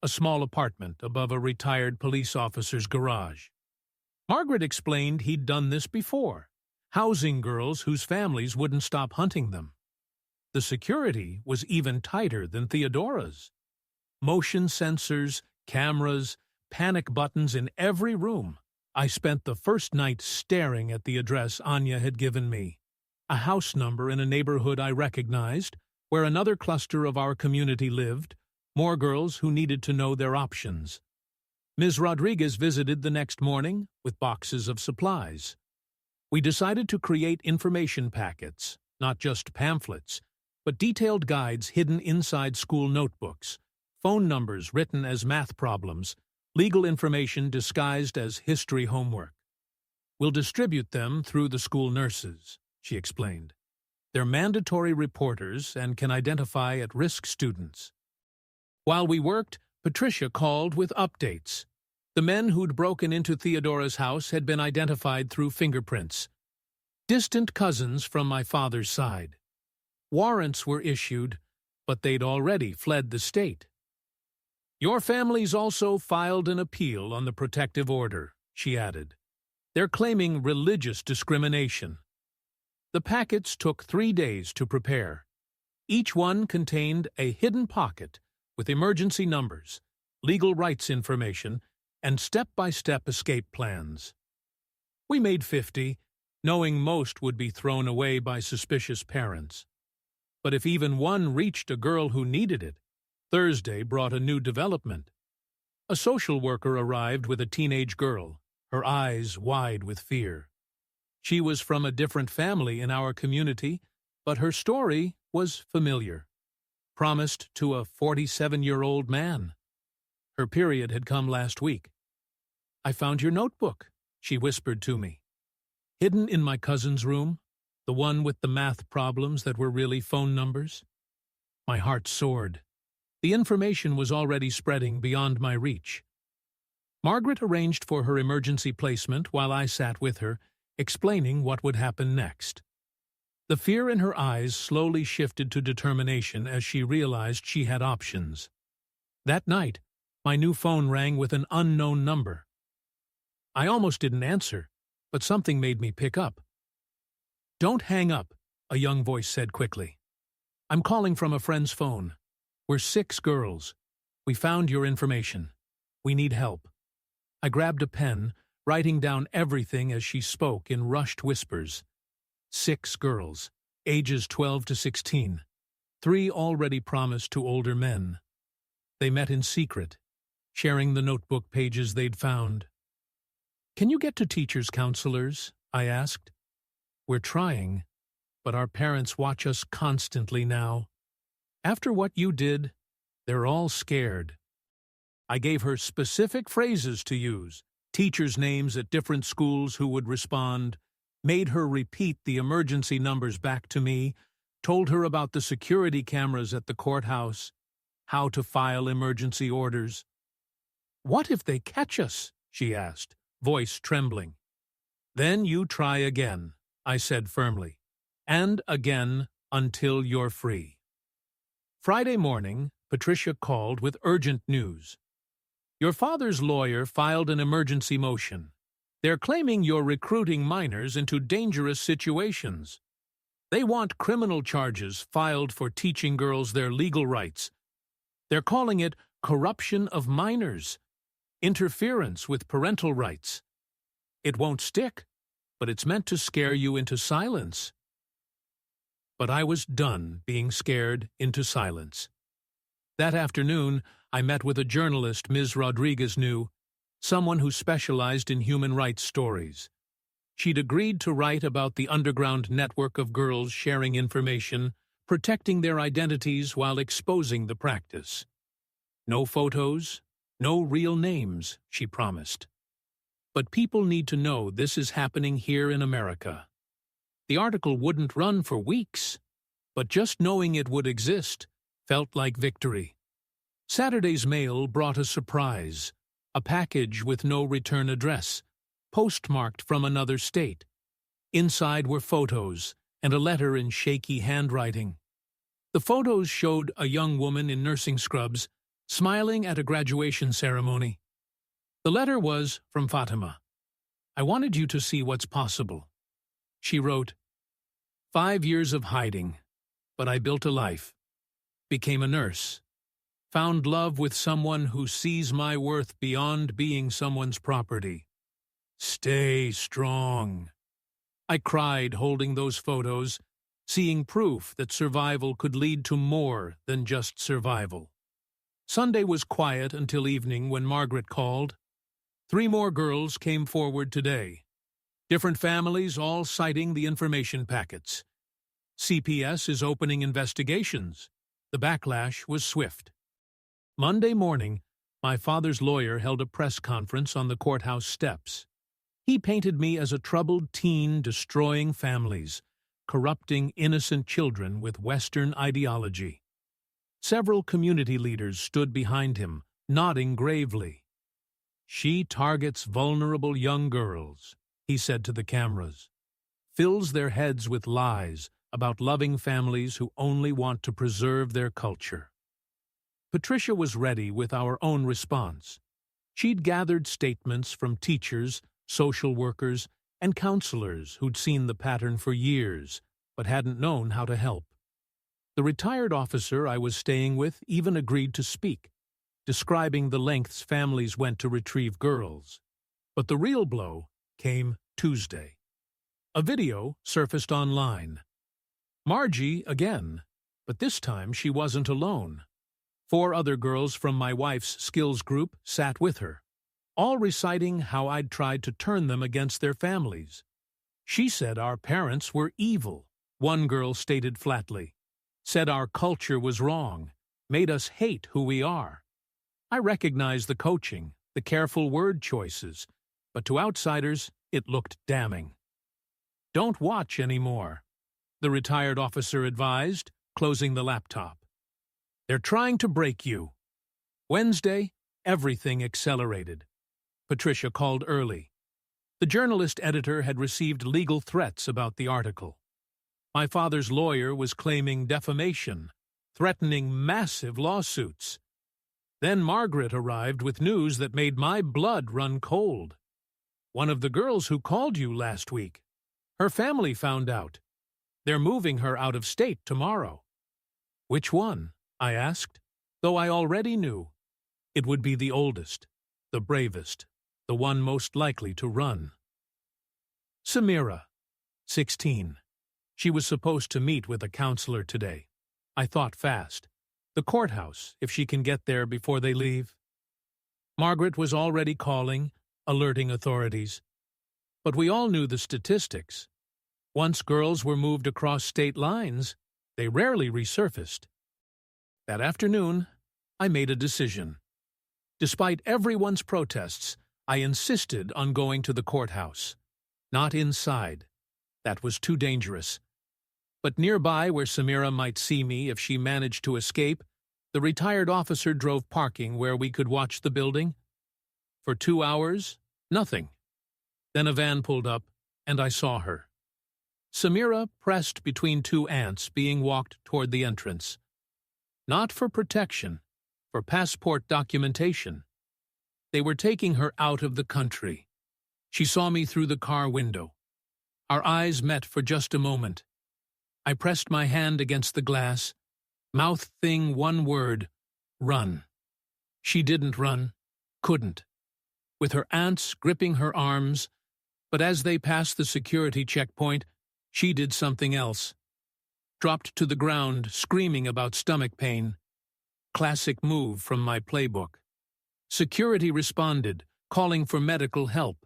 a small apartment above a retired police officer's garage. Margaret explained he'd done this before, housing girls whose families wouldn't stop hunting them. The security was even tighter than Theodora's. Motion sensors, cameras, panic buttons in every room. I spent the first night staring at the address Anya had given me, a house number in a neighborhood I recognized, where another cluster of our community lived, more girls who needed to know their options. Ms. Rodriguez visited the next morning with boxes of supplies. We decided to create information packets, not just pamphlets, but detailed guides hidden inside school notebooks, phone numbers written as math problems, legal information disguised as history homework. We'll distribute them through the school nurses, she explained. They're mandatory reporters and can identify at-risk students. While we worked, Patricia called with updates. The men who'd broken into Theodora's house had been identified through fingerprints. Distant cousins from my father's side. Warrants were issued, but they'd already fled the state. Your family's also filed an appeal on the protective order, she added. They're claiming religious discrimination. The packets took 3 days to prepare. Each one contained a hidden pocket with emergency numbers, legal rights information, and step-by-step escape plans. We made 50, knowing most would be thrown away by suspicious parents. But if even one reached a girl who needed it, Thursday brought a new development. A social worker arrived with a teenage girl, her eyes wide with fear. She was from a different family in our community, but her story was familiar. Promised to a 47-year-old man. Her period had come last week. I found your notebook, she whispered to me. Hidden in my cousin's room, the one with the math problems that were really phone numbers. My heart soared. The information was already spreading beyond my reach. Margaret arranged for her emergency placement while I sat with her, explaining what would happen next. The fear in her eyes slowly shifted to determination as she realized she had options. That night, my new phone rang with an unknown number. I almost didn't answer, but something made me pick up. Don't hang up, a young voice said quickly. I'm calling from a friend's phone. We're 6 girls. We found your information. We need help. I grabbed a pen, writing down everything as she spoke in rushed whispers. 6 girls, ages 12 to 16. 3 already promised to older men. They met in secret, sharing the notebook pages they'd found. Can you get to teachers' counselors? I asked. We're trying, but our parents watch us constantly now. After what you did, they're all scared. I gave her specific phrases to use, teachers' names at different schools who would respond, made her repeat the emergency numbers back to me, told her about the security cameras at the courthouse, how to file emergency orders. What if they catch us? She asked, voice trembling. Then you try again, I said firmly, and again until you're free. Friday morning, Patricia called with urgent news. Your father's lawyer filed an emergency motion. They're claiming you're recruiting minors into dangerous situations. They want criminal charges filed for teaching girls their legal rights. They're calling it corruption of minors, interference with parental rights. It won't stick, but it's meant to scare you into silence. But I was done being scared into silence. That afternoon, I met with a journalist Ms. Rodriguez knew, someone who specialized in human rights stories. She'd agreed to write about the underground network of girls sharing information, protecting their identities while exposing the practice. No photos, no real names, she promised. But people need to know this is happening here in America. The article wouldn't run for weeks, but just knowing it would exist felt like victory. Saturday's mail brought a surprise, a package with no return address, postmarked from another state. Inside were photos and a letter in shaky handwriting. The photos showed a young woman in nursing scrubs, smiling at a graduation ceremony. The letter was from Fatima. "I wanted you to see what's possible." She wrote, 5 years of hiding, but I built a life, became a nurse, found love with someone who sees my worth beyond being someone's property. Stay strong. I cried holding those photos, seeing proof that survival could lead to more than just survival. Sunday was quiet until evening when Margaret called. 3 more girls came forward today. Different families all citing the information packets. CPS is opening investigations. The backlash was swift. Monday morning, my father's lawyer held a press conference on the courthouse steps. He painted me as a troubled teen destroying families, corrupting innocent children with Western ideology. Several community leaders stood behind him, nodding gravely. "She targets vulnerable young girls," he said to the cameras, "fills their heads with lies about loving families who only want to preserve their culture." Patricia was ready with our own response. She'd gathered statements from teachers, social workers, and counselors who'd seen the pattern for years, but hadn't known how to help. The retired officer I was staying with even agreed to speak, describing the lengths families went to retrieve girls. But the real blow came Tuesday. A video surfaced online. Margie again, but this time she wasn't alone. 4 other girls from my wife's skills group sat with her, all reciting how I'd tried to turn them against their families. She said our parents were evil, one girl stated flatly. Said our culture was wrong, made us hate who we are. I recognized the coaching, the careful word choices, but to outsiders it looked damning. "Don't watch anymore," the retired officer advised, closing the laptop. "They're trying to break you." Wednesday, everything accelerated. Patricia called early. The journalist editor had received legal threats about the article. My father's lawyer was claiming defamation, threatening massive lawsuits. Then Margaret arrived with news that made my blood run cold. "One of the girls who called you last week. Her family found out. They're moving her out of state tomorrow." "Which one?" I asked, though I already knew. It would be the oldest, the bravest, the one most likely to run. Samira, 16. She was supposed to meet with a counselor today. I thought fast. The courthouse, if she can get there before they leave. Margaret was already calling, alerting authorities. But we all knew the statistics. Once girls were moved across state lines, they rarely resurfaced. That afternoon, I made a decision. Despite everyone's protests, I insisted on going to the courthouse. Not inside. That was too dangerous. But nearby, where Samira might see me if she managed to escape, the retired officer drove parking where we could watch the building. For 2 hours, nothing. Then a van pulled up, and I saw her. Samira pressed between 2 ants being walked toward the entrance. Not for protection, for passport documentation. They were taking her out of the country. She saw me through the car window. Our eyes met for just a moment. I pressed my hand against the glass, mouthing one word, "Run." She didn't run, couldn't. With her aunts gripping her arms, But as they passed the security checkpoint, she did something else. Dropped to the ground, screaming about stomach pain. Classic move from my playbook. Security responded, calling for medical help.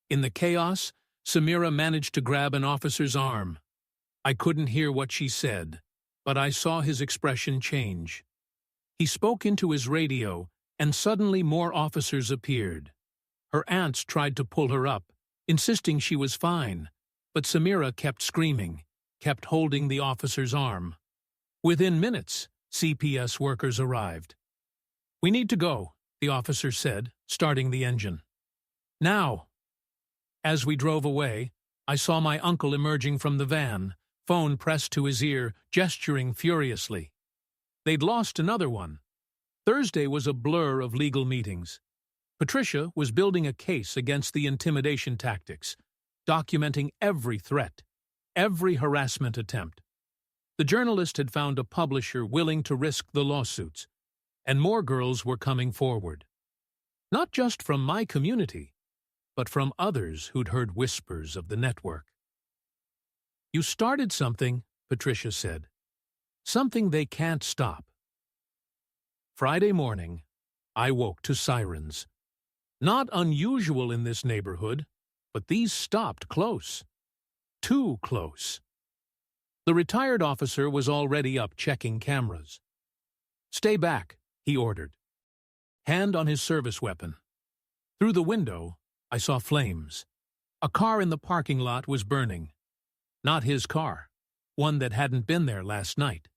In the chaos, Samira managed to grab an officer's arm. I couldn't hear what she said, but I saw his expression change. He spoke into his radio, and suddenly more officers appeared. Her aunts tried to pull her up, insisting she was fine, but Samira kept screaming, kept holding the officer's arm. Within minutes, CPS workers arrived. "We need to go," the officer said, starting the engine. "Now." As we drove away, I saw my uncle emerging from the van, phone pressed to his ear, gesturing furiously. They'd lost another one. Thursday was a blur of legal meetings. Patricia was building a case against the intimidation tactics, documenting every threat, every harassment attempt. The journalist had found a publisher willing to risk the lawsuits, and more girls were coming forward. Not just from my community, but from others who'd heard whispers of the network. "You started something," Patricia said. "Something they can't stop." Friday morning, I woke to sirens. Not unusual in this neighborhood, but these stopped close. Too close. The retired officer was already up checking cameras. "Stay back," he ordered. Hand on his service weapon. Through the window, I saw flames. A car in the parking lot was burning. Not his car, one that hadn't been there last night.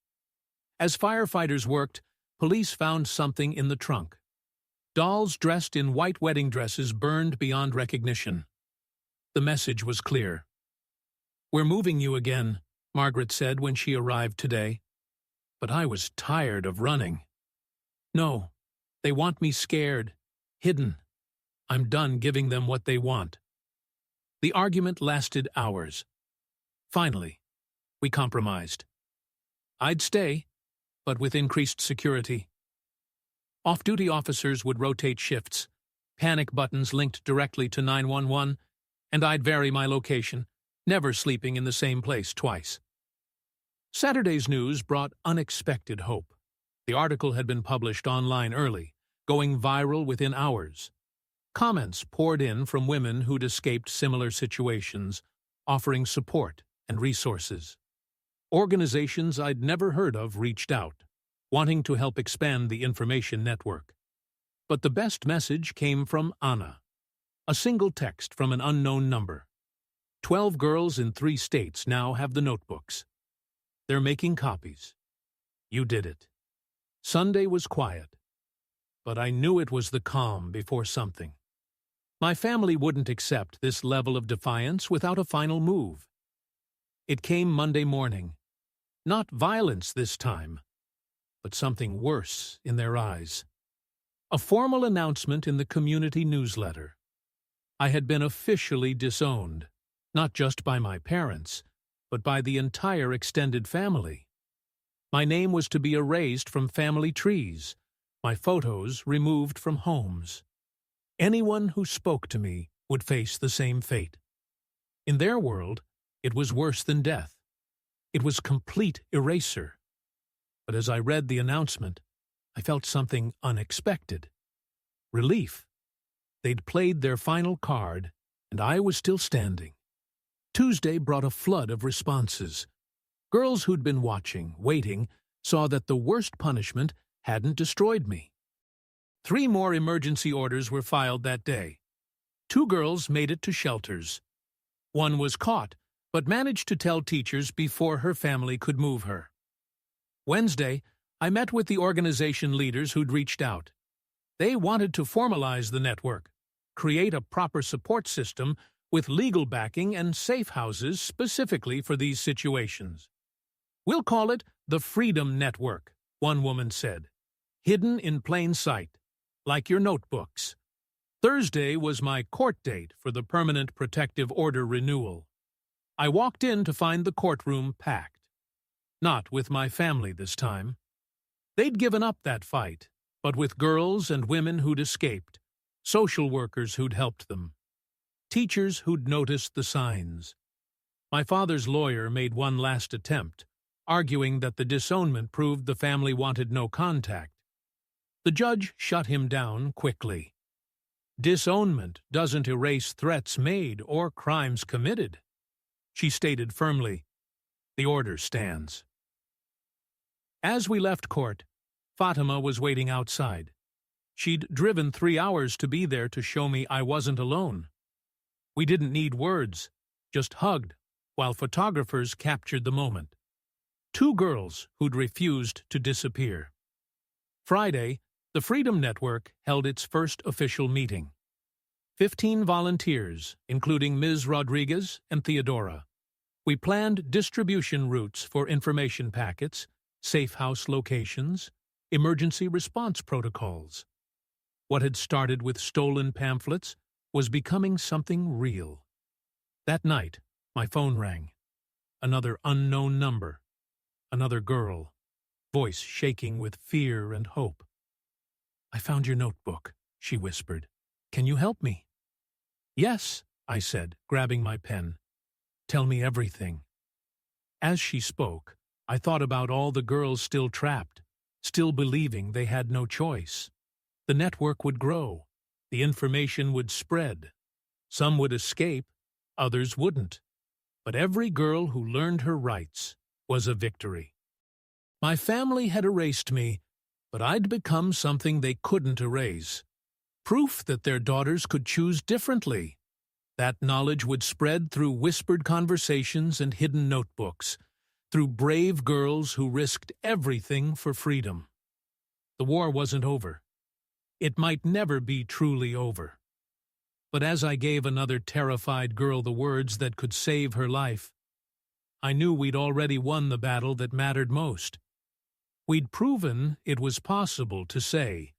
As firefighters worked, police found something in the trunk. Dolls dressed in white wedding dresses burned beyond recognition. The message was clear. "We're moving you again," Margaret said when she arrived today. But I was tired of running. "No, they want me scared, hidden. I'm done giving them what they want." The argument lasted hours. Finally, we compromised. I'd stay, but with increased security. Off-duty officers would rotate shifts, panic buttons linked directly to 911, and I'd vary my location, never sleeping in the same place twice. Saturday's news brought unexpected hope. The article had been published online early, going viral within hours. Comments poured in from women who'd escaped similar situations, offering support and resources. Organizations I'd never heard of reached out, wanting to help expand the information network. But the best message came from Anna. A single text from an unknown number. 12 girls in 3 states now have the notebooks. They're making copies. You did it. Sunday was quiet, but I knew it was the calm before something. My family wouldn't accept this level of defiance without a final move. It came Monday morning. Not violence this time, but something worse in their eyes. A formal announcement in the community newsletter. I had been officially disowned, not just by my parents, but by the entire extended family. My name was to be erased from family trees, my photos removed from homes. Anyone who spoke to me would face the same fate. In their world, it was worse than death. It was complete erasure. But as I read the announcement, I felt something unexpected. Relief. They'd played their final card, and I was still standing. Tuesday brought a flood of responses. Girls who'd been watching, waiting, saw that the worst punishment hadn't destroyed me. 3 more emergency orders were filed that day. 2 girls made it to shelters. One was caught, but managed to tell teachers before her family could move her. Wednesday, I met with the organization leaders who'd reached out. They wanted to formalize the network, create a proper support system with legal backing and safe houses specifically for these situations. "We'll call it the Freedom Network," one woman said. "Hidden in plain sight, like your notebooks." Thursday was my court date for the Permanent Protective Order renewal. I walked in to find the courtroom packed. Not with my family this time. They'd given up that fight, but with girls and women who'd escaped, social workers who'd helped them. teachers who'd noticed the signs. My father's lawyer made one last attempt, arguing that the disownment proved the family wanted no contact. The judge shut him down quickly. Disownment doesn't erase threats made or crimes committed. She stated firmly, "The order stands." As we left court, Fatima was waiting outside. She'd driven 3 hours to be there to show me I wasn't alone. We didn't need words, just hugged, while photographers captured the moment. 2 girls who'd refused to disappear. Friday, the Freedom Network held its first official meeting. 15 volunteers, including Ms. Rodriguez and Theodora. We planned distribution routes for information packets, safe house locations, emergency response protocols. What had started with stolen pamphlets was becoming something real. That night, my phone rang. Another unknown number. Another girl, voice shaking with fear and hope. "I found your notebook," she whispered. "Can you help me?" "Yes," I said, grabbing my pen. "Tell me everything." As she spoke, I thought about all the girls still trapped, still believing they had no choice. The network would grow. The information would spread. Some would escape, others wouldn't. But every girl who learned her rights was a victory. My family had erased me, but I'd become something they couldn't erase. Proof that their daughters could choose differently. That knowledge would spread through whispered conversations and hidden notebooks, through brave girls who risked everything for freedom. The war wasn't over. It might never be truly over. But as I gave another terrified girl the words that could save her life, I knew we'd already won the battle that mattered most. We'd proven it was possible to say,